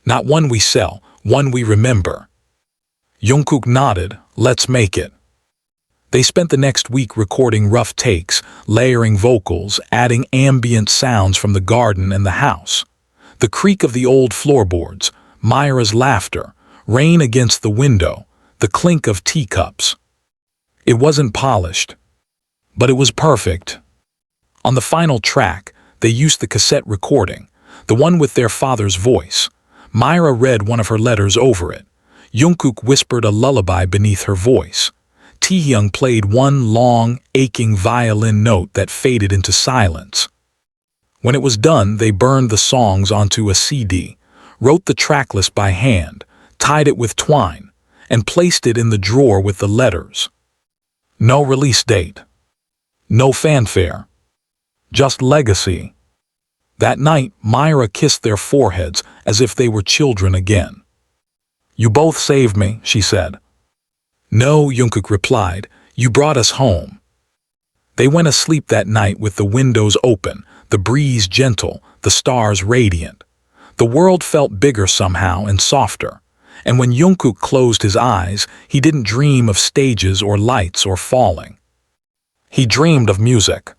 Not one we sell, one we remember. Jungkook nodded. Let's make it. They spent the next week recording rough takes, layering vocals, adding ambient sounds from the garden and the house. The creak of the old floorboards, Myra's laughter, rain against the window, the clink of teacups. It wasn't polished, but it was perfect. On the final track, they used the cassette recording, the one with their father's voice. Myra read one of her letters over it. Jungkook whispered a lullaby beneath her voice. Taehyung played one long, aching violin note that faded into silence. When it was done, they burned the songs onto a CD, wrote the tracklist by hand, tied it with twine, and placed it in the drawer with the letters. No release date. No fanfare. Just legacy. That night, Myra kissed their foreheads as if they were children again. You both saved me, she said. No, Jungkook replied, you brought us home. They went asleep that night with the windows open, the breeze gentle, the stars radiant. The world felt bigger somehow and softer, and when Jungkook closed his eyes, he didn't dream of stages or lights or falling. He dreamed of music,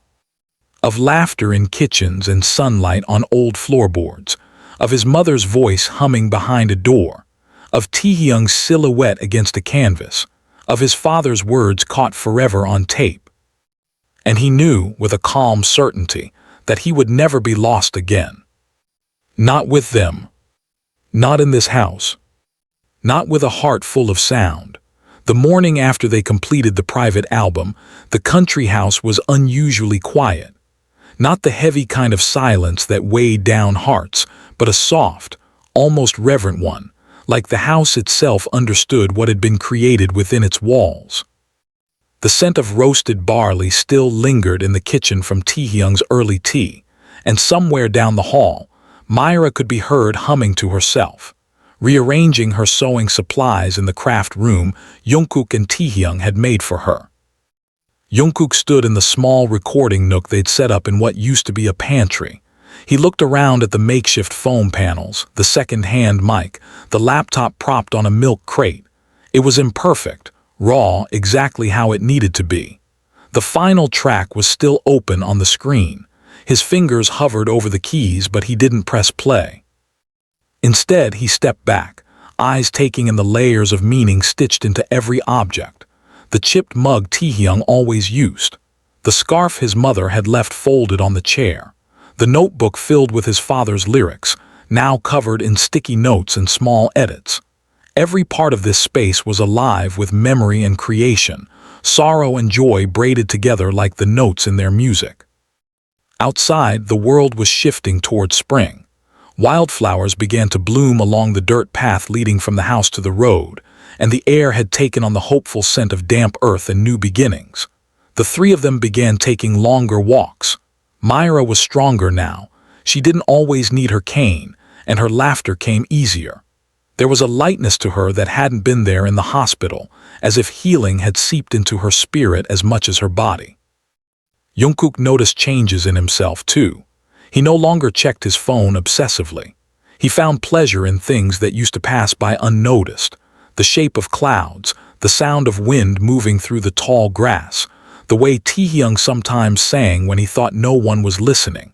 of laughter in kitchens and sunlight on old floorboards, of his mother's voice humming behind a door, of Taehyung's silhouette against a canvas, of his father's words caught forever on tape. And he knew with a calm certainty that he would never be lost again. Not with them. Not in this house. Not with a heart full of sound. The morning after they completed the private album, the country house was unusually quiet. Not the heavy kind of silence that weighed down hearts, but a soft, almost reverent one, like the house itself understood what had been created within its walls. The scent of roasted barley still lingered in the kitchen from Taehyung's early tea, and somewhere down the hall, Myra could be heard humming to herself, rearranging her sewing supplies in the craft room Jungkook and Taehyung had made for her. Jungkook stood in the small recording nook they'd set up in what used to be a pantry. He looked around at the makeshift foam panels, the second-hand mic, the laptop propped on a milk crate. It was imperfect, raw, exactly how it needed to be. The final track was still open on the screen. His fingers hovered over the keys, but he didn't press play. Instead, he stepped back, eyes taking in the layers of meaning stitched into every object. The chipped mug Taehyung always used, the scarf his mother had left folded on the chair, the notebook filled with his father's lyrics, now covered in sticky notes and small edits. Every part of this space was alive with memory and creation, sorrow and joy braided together like the notes in their music. Outside, the world was shifting toward spring. Wildflowers began to bloom along the dirt path leading from the house to the road, and the air had taken on the hopeful scent of damp earth and new beginnings. The three of them began taking longer walks. Myra was stronger now. She didn't always need her cane, and her laughter came easier. There was a lightness to her that hadn't been there in the hospital, as if healing had seeped into her spirit as much as her body. Jungkook noticed changes in himself, too. He no longer checked his phone obsessively. He found pleasure in things that used to pass by unnoticed. The shape of clouds, the sound of wind moving through the tall grass, the way Taehyung sometimes sang when he thought no one was listening.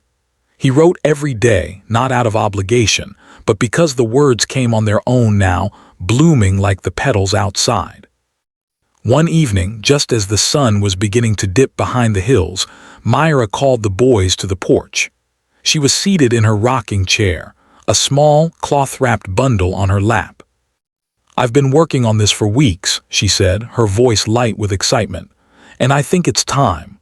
He wrote every day, not out of obligation, but because the words came on their own now, blooming like the petals outside. One evening, just as the sun was beginning to dip behind the hills, Myra called the boys to the porch. She was seated in her rocking chair, a small, cloth-wrapped bundle on her lap. "I've been working on this for weeks," she said, her voice light with excitement, "and I think it's time."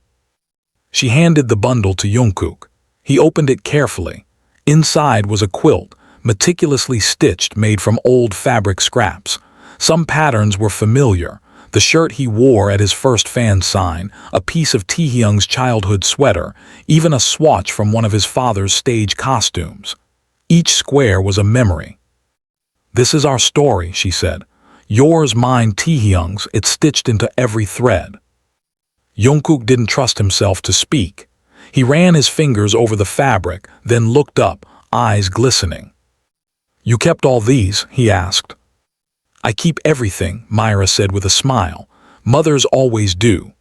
She handed the bundle to Jungkook. He opened it carefully. Inside was a quilt, meticulously stitched, made from old fabric scraps. Some patterns were familiar. The shirt he wore at his first fan sign, a piece of Taehyung's childhood sweater, even a swatch from one of his father's stage costumes. Each square was a memory. "This is our story," she said. "Yours, mine, Taehyung's, it's stitched into every thread." Jungkook didn't trust himself to speak. He ran his fingers over the fabric, then looked up, eyes glistening. "You kept all these?" he asked. "I keep everything," Myra said with a smile. "Mothers always do."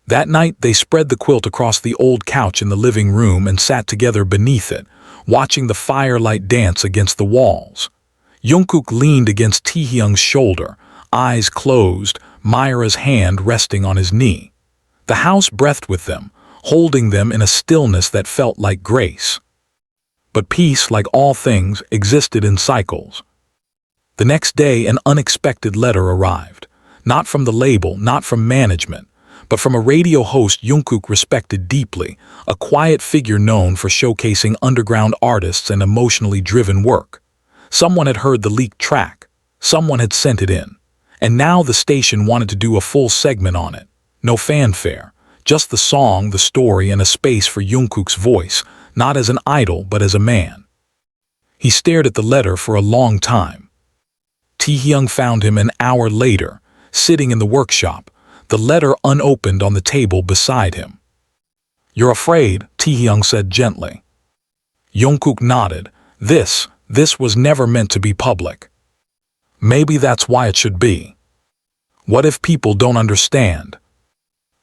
That night they spread the quilt across the old couch in the living room and sat together beneath it, watching the firelight dance against the walls. Jungkook leaned against Taehyung's shoulder, eyes closed, Myra's hand resting on his knee. The house breathed with them, holding them in a stillness that felt like grace. But peace, like all things, existed in cycles. The next day, an unexpected letter arrived. Not from the label, not from management, but from a radio host Jungkook respected deeply, a quiet figure known for showcasing underground artists and emotionally driven work. Someone had heard the leaked track. Someone had sent it in. And now the station wanted to do a full segment on it. No fanfare, just the song, the story, and a space for Jungkook's voice, not as an idol, but as a man. He stared at the letter for a long time. Taehyung found him an hour later, sitting in the workshop, the letter unopened on the table beside him. You're afraid, Taehyung said gently. Jungkook nodded. This was never meant to be public. Maybe that's why it should be. What if people don't understand?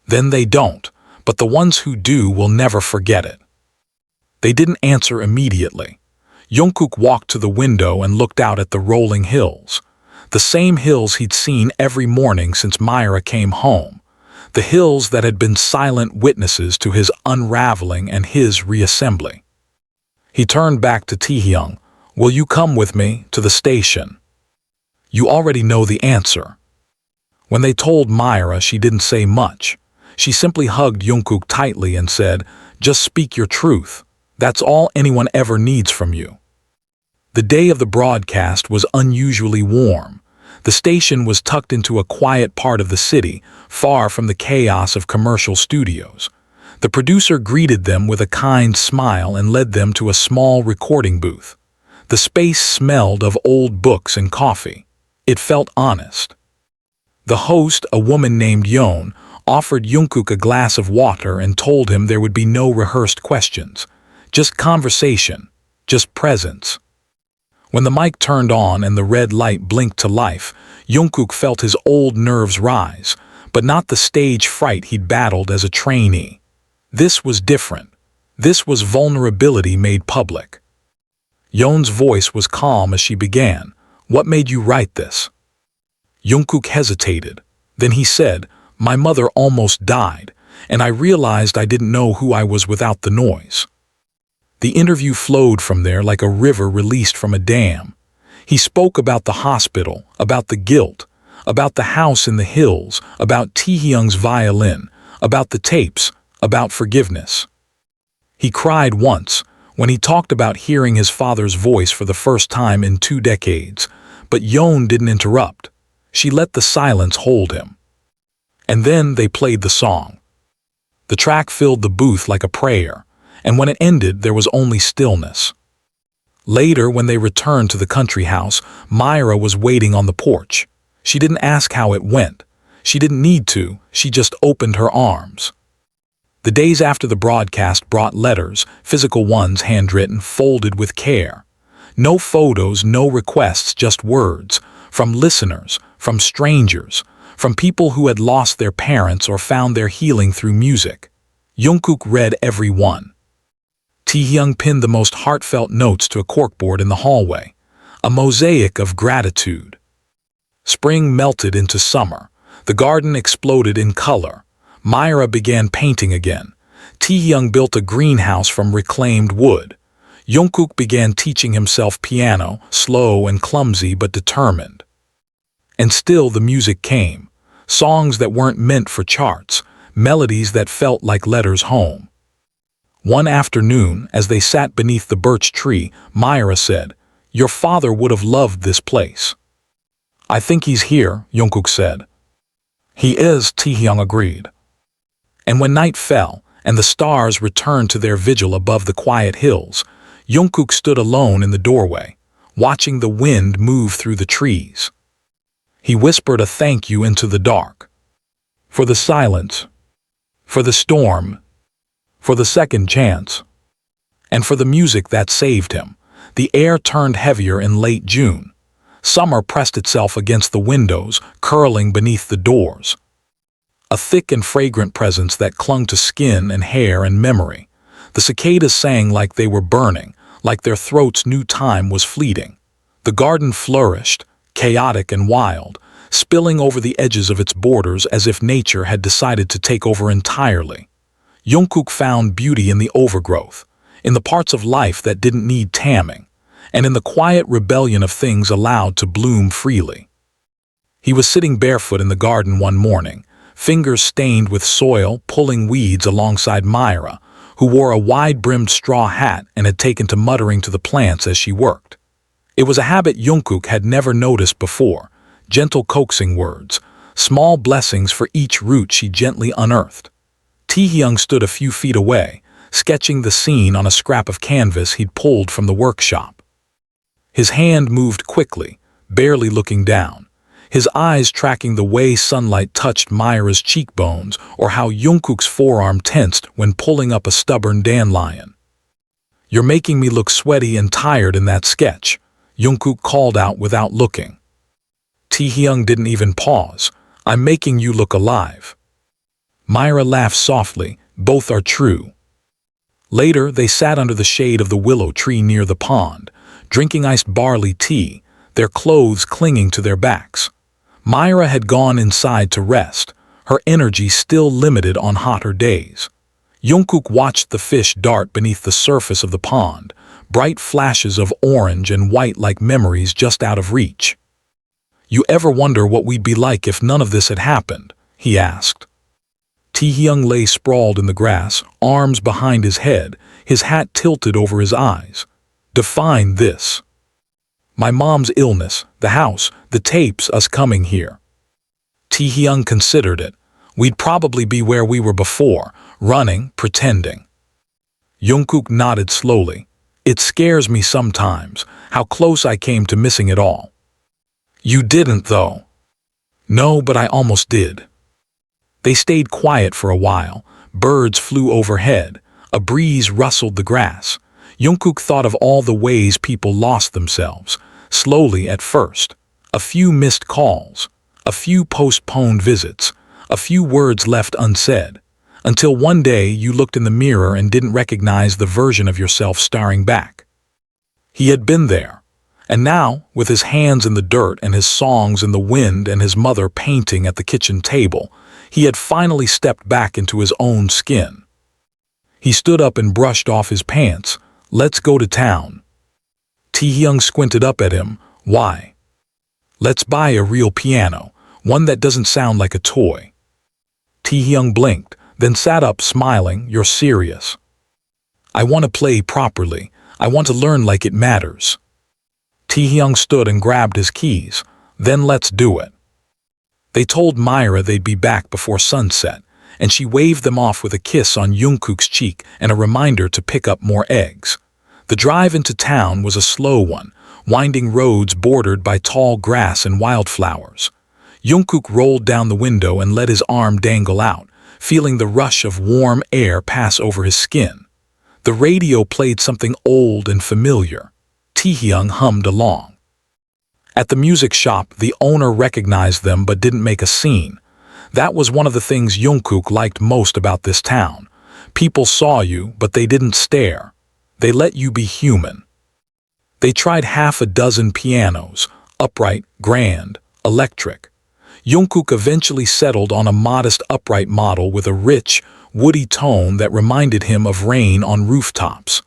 Then they don't, but the ones who do will never forget it. They didn't answer immediately. Jungkook walked to the window and looked out at the rolling hills. The same hills he'd seen every morning since Myra came home. The hills that had been silent witnesses to his unraveling and his reassembly. He turned back to Taehyung. Will you come with me to the station? You already know the answer. When they told Myra, she didn't say much. She simply hugged Jungkook tightly and said, just speak your truth. That's all anyone ever needs from you. The day of the broadcast was unusually warm. The station was tucked into a quiet part of the city, far from the chaos of commercial studios. The producer greeted them with a kind smile and led them to a small recording booth. The space smelled of old books and coffee. It felt honest. The host, a woman named Yoon, offered Jungkook a glass of water and told him there would be no rehearsed questions. Just conversation, just presence. When the mic turned on and the red light blinked to life, Jungkook felt his old nerves rise, but not the stage fright he'd battled as a trainee. This was different. This was vulnerability made public. Yoon's voice was calm as she began. What made you write this? Jungkook hesitated. Then he said, my mother almost died, and I realized I didn't know who I was without the noise. The interview flowed from there like a river released from a dam. He spoke about the hospital, about the guilt, about the house in the hills, about Taehyung's violin, about the tapes, about forgiveness. He cried once, when he talked about hearing his father's voice for the first time in 2 decades, but Yoon didn't interrupt. She let the silence hold him. And then they played the song. The track filled the booth like a prayer, and when it ended there was only stillness. Later, when they returned to the country house, Myra was waiting on the porch. She didn't ask how it went. She didn't need to, she just opened her arms. The days after the broadcast brought letters, physical ones handwritten, folded with care. No photos, no requests, just words, from listeners, from strangers, from people who had lost their parents or found their healing through music. Jungkook read every one. Taehyung pinned the most heartfelt notes to a corkboard in the hallway, a mosaic of gratitude. Spring melted into summer. The garden exploded in color. Myra began painting again. Taehyung built a greenhouse from reclaimed wood. Jungkook began teaching himself piano, slow and clumsy but determined. And still the music came. Songs that weren't meant for charts, melodies that felt like letters home. One afternoon, as they sat beneath the birch tree, Myra said, "Your father would have loved this place." "I think he's here," Jungkook said. "He is," Taehyung agreed. And when night fell, and the stars returned to their vigil above the quiet hills, Jungkook stood alone in the doorway, watching the wind move through the trees. He whispered a thank you into the dark. For the silence, for the storm, for the second chance, and for the music that saved him. The air turned heavier in late June. Summer pressed itself against the windows, curling beneath the doors. A thick and fragrant presence that clung to skin and hair and memory. The cicadas sang like they were burning, like their throats knew time was fleeting. The garden flourished, chaotic and wild, spilling over the edges of its borders as if nature had decided to take over entirely. Jungkook found beauty in the overgrowth, in the parts of life that didn't need tamming, and in the quiet rebellion of things allowed to bloom freely. He was sitting barefoot in the garden one morning, fingers stained with soil, pulling weeds alongside Myra, who wore a wide-brimmed straw hat and had taken to muttering to the plants as she worked. It was a habit Jungkook had never noticed before, gentle coaxing words, small blessings for each root she gently unearthed. Taehyung stood a few feet away, sketching the scene on a scrap of canvas he'd pulled from the workshop. His hand moved quickly, barely looking down. his eyes tracking the way sunlight touched Myra's cheekbones or how Jungkook's forearm tensed when pulling up a stubborn dandelion. "You're making me look sweaty and tired in that sketch," Jungkook called out without looking. Taehyung didn't even pause. "I'm making you look alive." Myra laughed softly. "Both are true." Later, they sat under the shade of the willow tree near the pond, drinking iced barley tea, their clothes clinging to their backs. Myra had gone inside to rest, her energy still limited on hotter days. Jungkook watched the fish dart beneath the surface of the pond, bright flashes of orange and white like memories just out of reach. "You ever wonder what we'd be like if none of this had happened?" he asked. Taehyung lay sprawled in the grass, arms behind his head, his hat tilted over his eyes. "Define this." "My mom's illness, the house, the tapes, us coming here." Taehyung considered it. "We'd probably be where we were before, running, pretending." Jungkook nodded slowly. "It scares me sometimes, how close I came to missing it all." "You didn't, though." "No, but I almost did." They stayed quiet for a while. Birds flew overhead. A breeze rustled the grass. Jungkook thought of all the ways people lost themselves, slowly at first. A few missed calls, a few postponed visits, a few words left unsaid, until one day you looked in the mirror and didn't recognize the version of yourself staring back. He had been there, and now, with his hands in the dirt and his songs in the wind and his mother painting at the kitchen table, he had finally stepped back into his own skin. He stood up and brushed off his pants. "Let's go to town." Taehyung squinted up at him. "Why?" "Let's buy a real piano, one that doesn't sound like a toy." Taehyung blinked, then sat up smiling. "You're serious?" "I want to play properly. I want to learn like it matters." Taehyung stood and grabbed his keys. "Then let's do it." They told Myra they'd be back before sunset, and she waved them off with a kiss on Jungkook's cheek and a reminder to pick up more eggs. The drive into town was a slow one, winding roads bordered by tall grass and wildflowers. Jungkook rolled down the window and let his arm dangle out, feeling the rush of warm air pass over his skin. The radio played something old and familiar. Taehyung hummed along. At the music shop, the owner recognized them but didn't make a scene. That was one of the things Jungkook liked most about this town. People saw you, but they didn't stare. They let you be human. They tried half a dozen pianos, upright, grand, electric. Jungkook eventually settled on a modest upright model with a rich, woody tone that reminded him of rain on rooftops.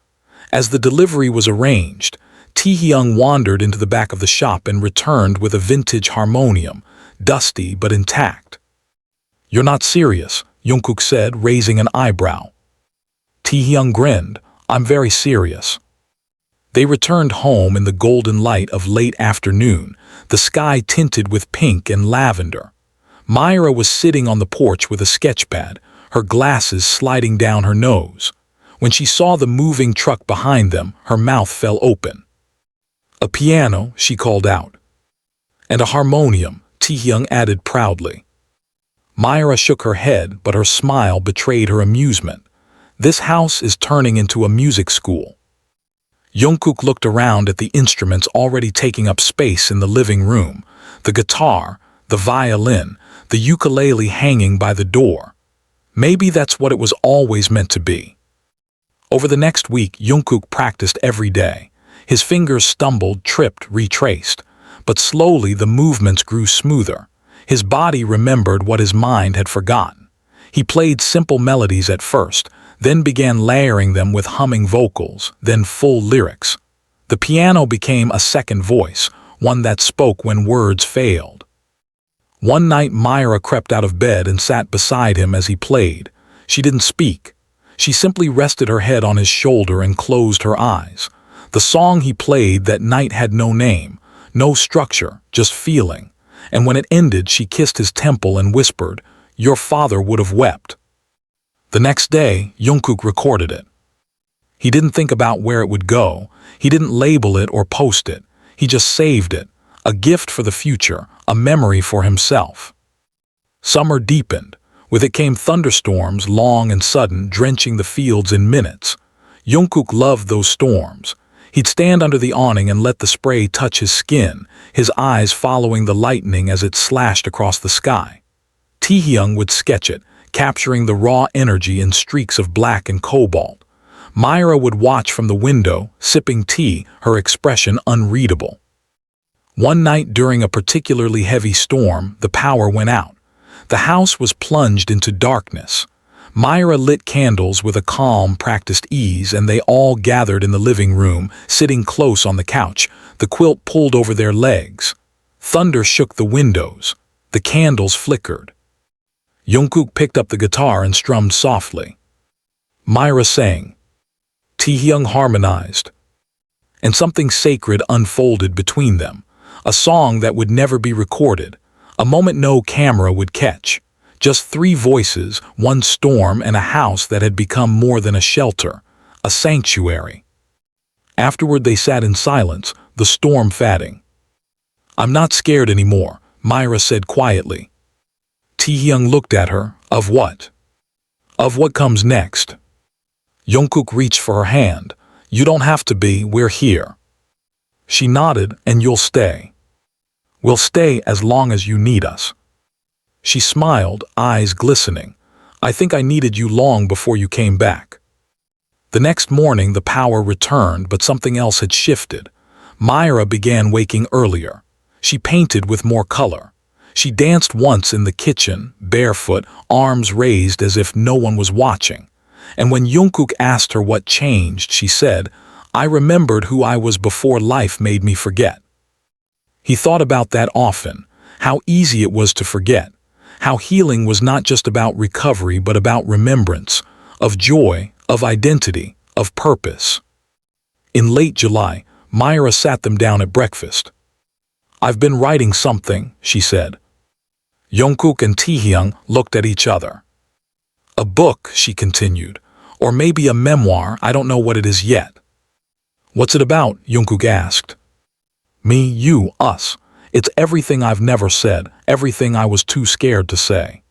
As the delivery was arranged, Taehyung wandered into the back of the shop and returned with a vintage harmonium, dusty but intact. "You're not serious," Jungkook said, raising an eyebrow. Taehyung grinned. "I'm very serious." They returned home in the golden light of late afternoon, the sky tinted with pink and lavender. Myra was sitting on the porch with a sketchpad, her glasses sliding down her nose. When she saw the moving truck behind them, her mouth fell open. "A piano," she called out. "And a harmonium," Taehyung added proudly. Myra shook her head, but her smile betrayed her amusement. "This house is turning into a music school." Jungkook looked around at the instruments already taking up space in the living room, the guitar, the violin, the ukulele hanging by the door. Maybe that's what it was always meant to be. Over the next week, Jungkook practiced every day. His fingers stumbled, tripped, retraced, but slowly the movements grew smoother. His body remembered what his mind had forgotten. He played simple melodies at first, then began layering them with humming vocals, then full lyrics. The piano became a second voice, one that spoke when words failed. One night Myra crept out of bed and sat beside him as he played. She didn't speak. She simply rested her head on his shoulder and closed her eyes. The song he played that night had no name, no structure, just feeling. And when it ended, she kissed his temple and whispered, "Your father would have wept." The next day, Jungkook recorded it. He didn't think about where it would go. He didn't label it or post it. He just saved it, a gift for the future, a memory for himself. Summer deepened. With it came thunderstorms, long and sudden, drenching the fields in minutes. Jungkook loved those storms. He'd stand under the awning and let the spray touch his skin, his eyes following the lightning as it slashed across the sky. Taehyung would sketch it, capturing the raw energy in streaks of black and cobalt. Myra would watch from the window, sipping tea, her expression unreadable. One night during a particularly heavy storm, the power went out. The house was plunged into darkness. Myra lit candles with a calm, practiced ease, and they all gathered in the living room, sitting close on the couch, the quilt pulled over their legs. Thunder shook the windows. The candles flickered. Jungkook picked up the guitar and strummed softly. Myra sang. Taehyung harmonized. And something sacred unfolded between them, a song that would never be recorded, a moment no camera would catch. Just three voices, one storm, and a house that had become more than a shelter, a sanctuary. Afterward they sat in silence, the storm fading. "I'm not scared anymore," Myra said quietly. Taehyung looked at her. "Of what?" "Of what comes next." Jungkook reached for her hand. "You don't have to be, we're here." She nodded. "And you'll stay." "We'll stay as long as you need us." She smiled, eyes glistening. "I think I needed you long before you came back." The next morning the power returned, but something else had shifted. Myra began waking earlier. She painted with more color. She danced once in the kitchen, barefoot, arms raised as if no one was watching. And when Jungkook asked her what changed, she said, "I remembered who I was before life made me forget." He thought about that often, how easy it was to forget. How healing was not just about recovery but about remembrance, of joy, of identity, of purpose. In late July, Myra sat them down at breakfast. "I've been writing something," she said. Jungkook and Taehyung looked at each other. "A book," she continued, "or maybe a memoir, I don't know what it is yet." "What's it about?" Jungkook asked. "Me, you, us. It's everything I've never said, everything I was too scared to say."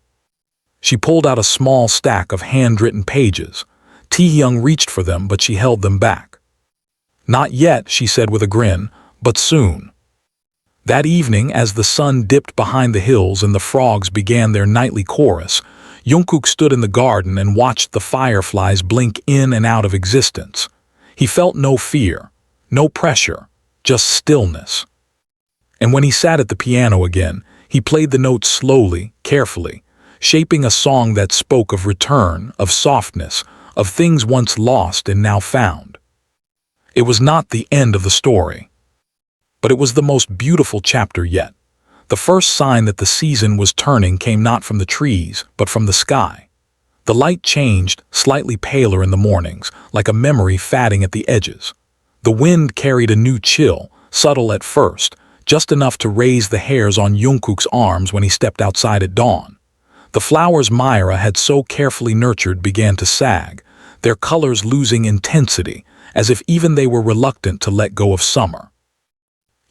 She pulled out a small stack of handwritten pages. Taehyung reached for them, but she held them back. "Not yet," she said with a grin, "but soon." That evening, as the sun dipped behind the hills and the frogs began their nightly chorus, Jungkook stood in the garden and watched the fireflies blink in and out of existence. He felt no fear, no pressure, just stillness. And when he sat at the piano again, he played the notes slowly, carefully, shaping a song that spoke of return, of softness, of things once lost and now found. It was not the end of the story, but it was the most beautiful chapter yet. The first sign that the season was turning came not from the trees, but from the sky. The light changed, slightly paler in the mornings, like a memory fading at the edges. The wind carried a new chill, subtle at first, just enough to raise the hairs on Jungkook's arms when he stepped outside at dawn. The flowers Myra had so carefully nurtured began to sag, their colors losing intensity, as if even they were reluctant to let go of summer.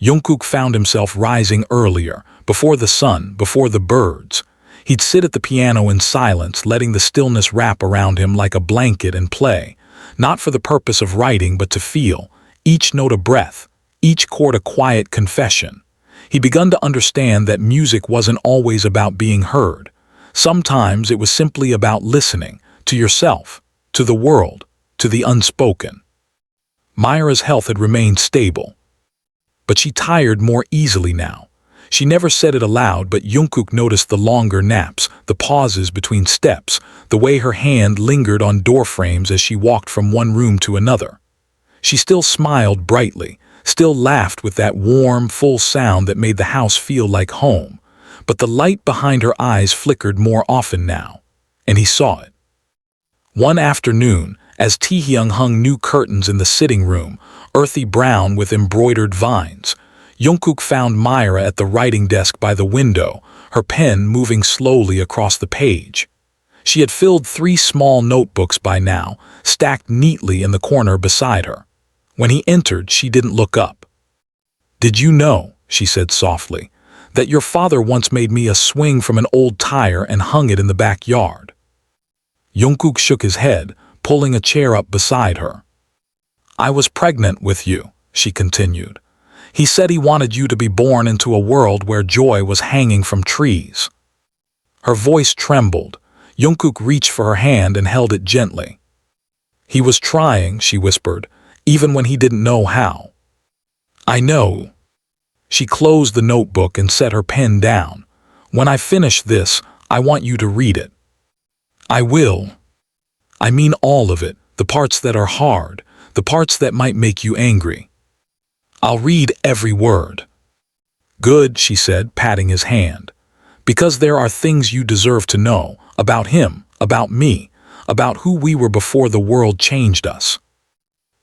Jungkook found himself rising earlier, before the sun, before the birds. He'd sit at the piano in silence, letting the stillness wrap around him like a blanket and play, not for the purpose of writing but to feel, each note a breath, each chord a quiet confession. He begun to understand that music wasn't always about being heard. Sometimes it was simply about listening, to yourself, to the world, to the unspoken. Myra's health had remained stable, but she tired more easily now. She never said it aloud, but Jungkook noticed the longer naps, the pauses between steps, the way her hand lingered on doorframes as she walked from one room to another. She still smiled brightly, still laughed with that warm, full sound that made the house feel like home, but the light behind her eyes flickered more often now, and he saw it. One afternoon, as Taehyung hung new curtains in the sitting room, earthy brown with embroidered vines, Jungkook found Myra at the writing desk by the window, her pen moving slowly across the page. She had filled 3 small notebooks by now, stacked neatly in the corner beside her. When he entered, she didn't look up. "Did you know?" she said softly, that your father once made me a swing from an old tire and hung it in the backyard. Jungkook shook his head, pulling a chair up beside her. I was pregnant with you, she continued. He said he wanted you to be born into a world where joy was hanging from trees. Her voice trembled. Jungkook reached for her hand and held it gently. He was trying, she whispered, even when he didn't know how. I know. She closed the notebook and set her pen down. When I finish this, I want you to read it. I will. I mean all of it, the parts that are hard, the parts that might make you angry. I'll read every word. Good, she said, patting his hand. Because there are things you deserve to know, about him, about me, about who we were before the world changed us.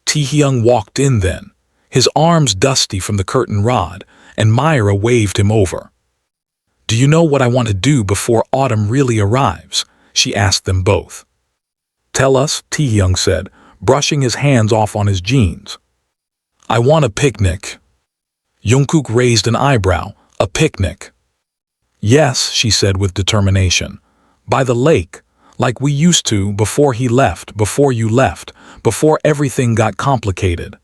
Taehyung walked in then, his arms dusty from the curtain rod, and Myra waved him over. Do you know what I want to do before autumn really arrives? She asked them both. Tell us, Taehyung said, brushing his hands off on his jeans. I want a picnic. Jungkook raised an eyebrow. A picnic. Yes, she said with determination. By the lake, like we used to before he left, before you left, before everything got complicated.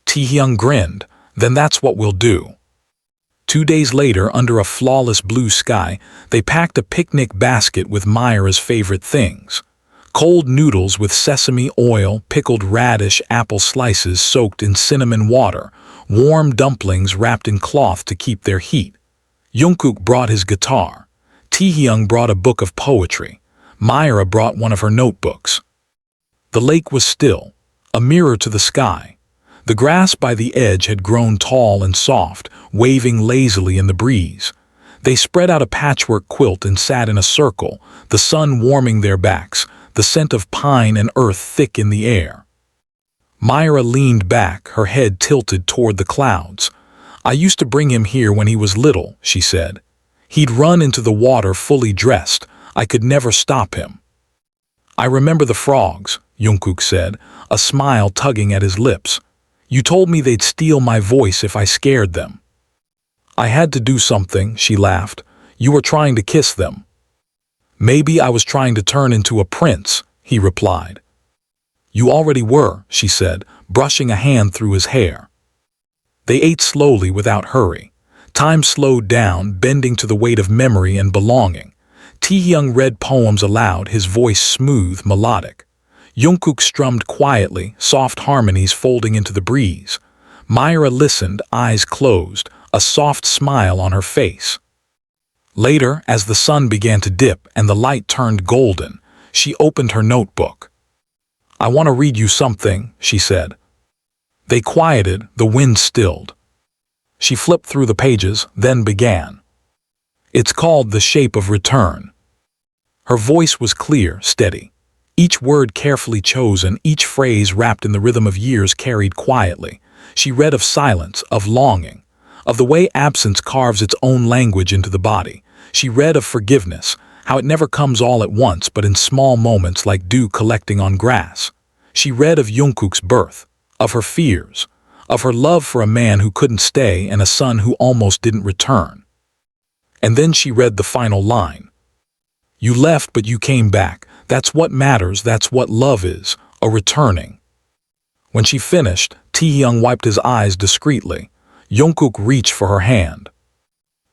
Taehyung grinned. Then that's what we'll do. 2 days later, under a flawless blue sky, they packed a picnic basket with Myra's favorite things. Cold noodles with sesame oil, pickled radish, apple slices soaked in cinnamon water, warm dumplings wrapped in cloth to keep their heat. Jungkook brought his guitar. Taehyung brought a book of poetry. Myra brought one of her notebooks. The lake was still, a mirror to the sky. The grass by the edge had grown tall and soft, waving lazily in the breeze. They spread out a patchwork quilt and sat in a circle, the sun warming their backs, the scent of pine and earth thick in the air. Myra leaned back, her head tilted toward the clouds. I used to bring him here when he was little, she said. He'd run into the water fully dressed. I could never stop him. I remember the frogs, Jungkook said, a smile tugging at his lips. You told me they'd steal my voice if I scared them. I had to do something, she laughed. You were trying to kiss them. Maybe I was trying to turn into a prince, he replied. You already were, she said, brushing a hand through his hair. They ate slowly without hurry. Time slowed down, bending to the weight of memory and belonging. Taehyung read poems aloud, his voice smooth, melodic. Jungkook strummed quietly, soft harmonies folding into the breeze. Myra listened, eyes closed, a soft smile on her face. Later, as the sun began to dip and the light turned golden, she opened her notebook. I want to read you something, she said. They quieted, the wind stilled. She flipped through the pages, then began. It's called The Shape of Return. Her voice was clear, steady. Each word carefully chosen, each phrase wrapped in the rhythm of years carried quietly. She read of silence, of longing, of the way absence carves its own language into the body. She read of forgiveness, how it never comes all at once but in small moments like dew collecting on grass. She read of Jungkook's birth, of her fears, of her love for a man who couldn't stay and a son who almost didn't return. And then she read the final line. You left but you came back. That's what matters, that's what love is, a returning. When she finished, Taehyung wiped his eyes discreetly. Jungkook reached for her hand.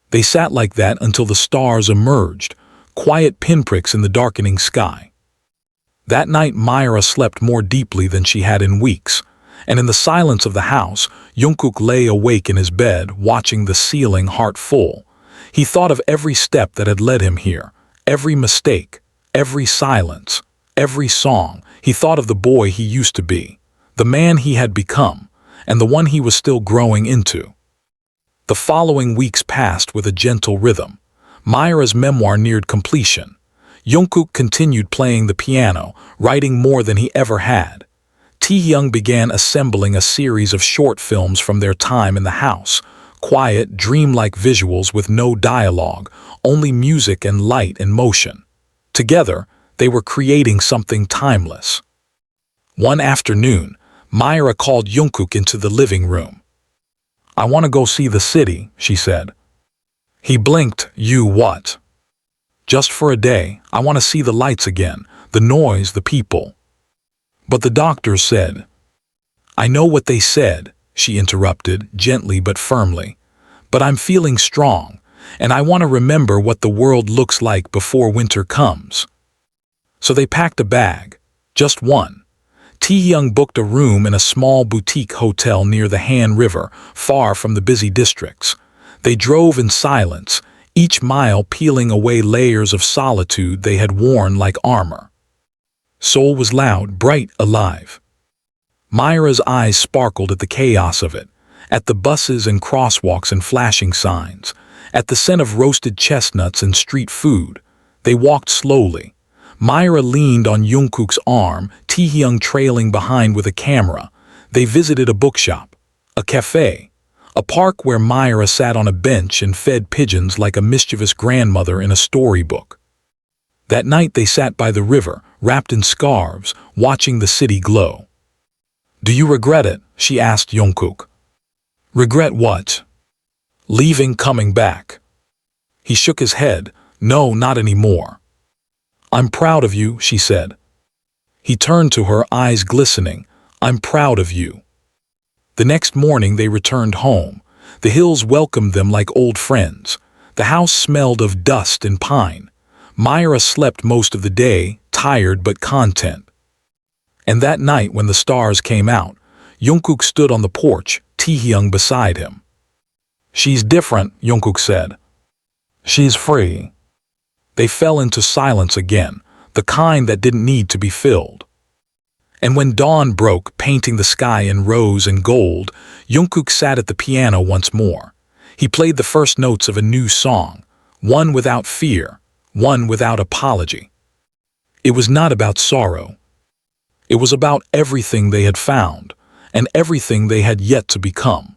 They sat like that until the stars emerged, quiet pinpricks in the darkening sky. That night Myra slept more deeply than she had in weeks, and in the silence of the house, Jungkook lay awake in his bed, watching the ceiling, heart full. He thought of every step that had led him here, every mistake, every silence, every song. He thought of the boy he used to be, the man he had become, and the one he was still growing into. The following weeks passed with a gentle rhythm. Myra's memoir neared completion. Jungkook continued playing the piano, writing more than he ever had. Taehyung began assembling a series of short films from their time in the house, quiet, dreamlike visuals with no dialogue, only music and light and motion. Together, they were creating something timeless. One afternoon, Myra called Jungkook into the living room. I want to go see the city, she said. He blinked. You what? Just for a day, I want to see the lights again, the noise, the people. But the doctors said. I know what they said, she interrupted, gently but firmly. But I'm feeling strong, and I want to remember what the world looks like before winter comes. So they packed a bag, just one. Taehyung booked a room in a small boutique hotel near the Han River, far from the busy districts. They drove in silence, each mile peeling away layers of solitude they had worn like armor. Seoul was loud, bright, alive. Myra's eyes sparkled at the chaos of it, at the buses and crosswalks and flashing signs, at the scent of roasted chestnuts and street food. They walked slowly. Myra leaned on Jungkook's arm, Taehyung trailing behind with a camera. They visited a bookshop, a cafe, a park where Myra sat on a bench and fed pigeons like a mischievous grandmother in a storybook. That night they sat by the river, wrapped in scarves, watching the city glow. Do you regret it? She asked Jungkook. Regret what? Leaving, coming back. He shook his head. No, not anymore. I'm proud of you, she said. He turned to her, eyes glistening. I'm proud of you. The next morning they returned home. The hills welcomed them like old friends. The house smelled of dust and pine. Myra slept most of the day, tired but content. And that night when the stars came out, Jungkook stood on the porch, Taehyung beside him. She's different, Jungkook said. She's free. They fell into silence again, the kind that didn't need to be filled. And when dawn broke, painting the sky in rose and gold, Jungkook sat at the piano once more. He played the first notes of a new song, one without fear, one without apology. It was not about sorrow. It was about everything they had found, and everything they had yet to become.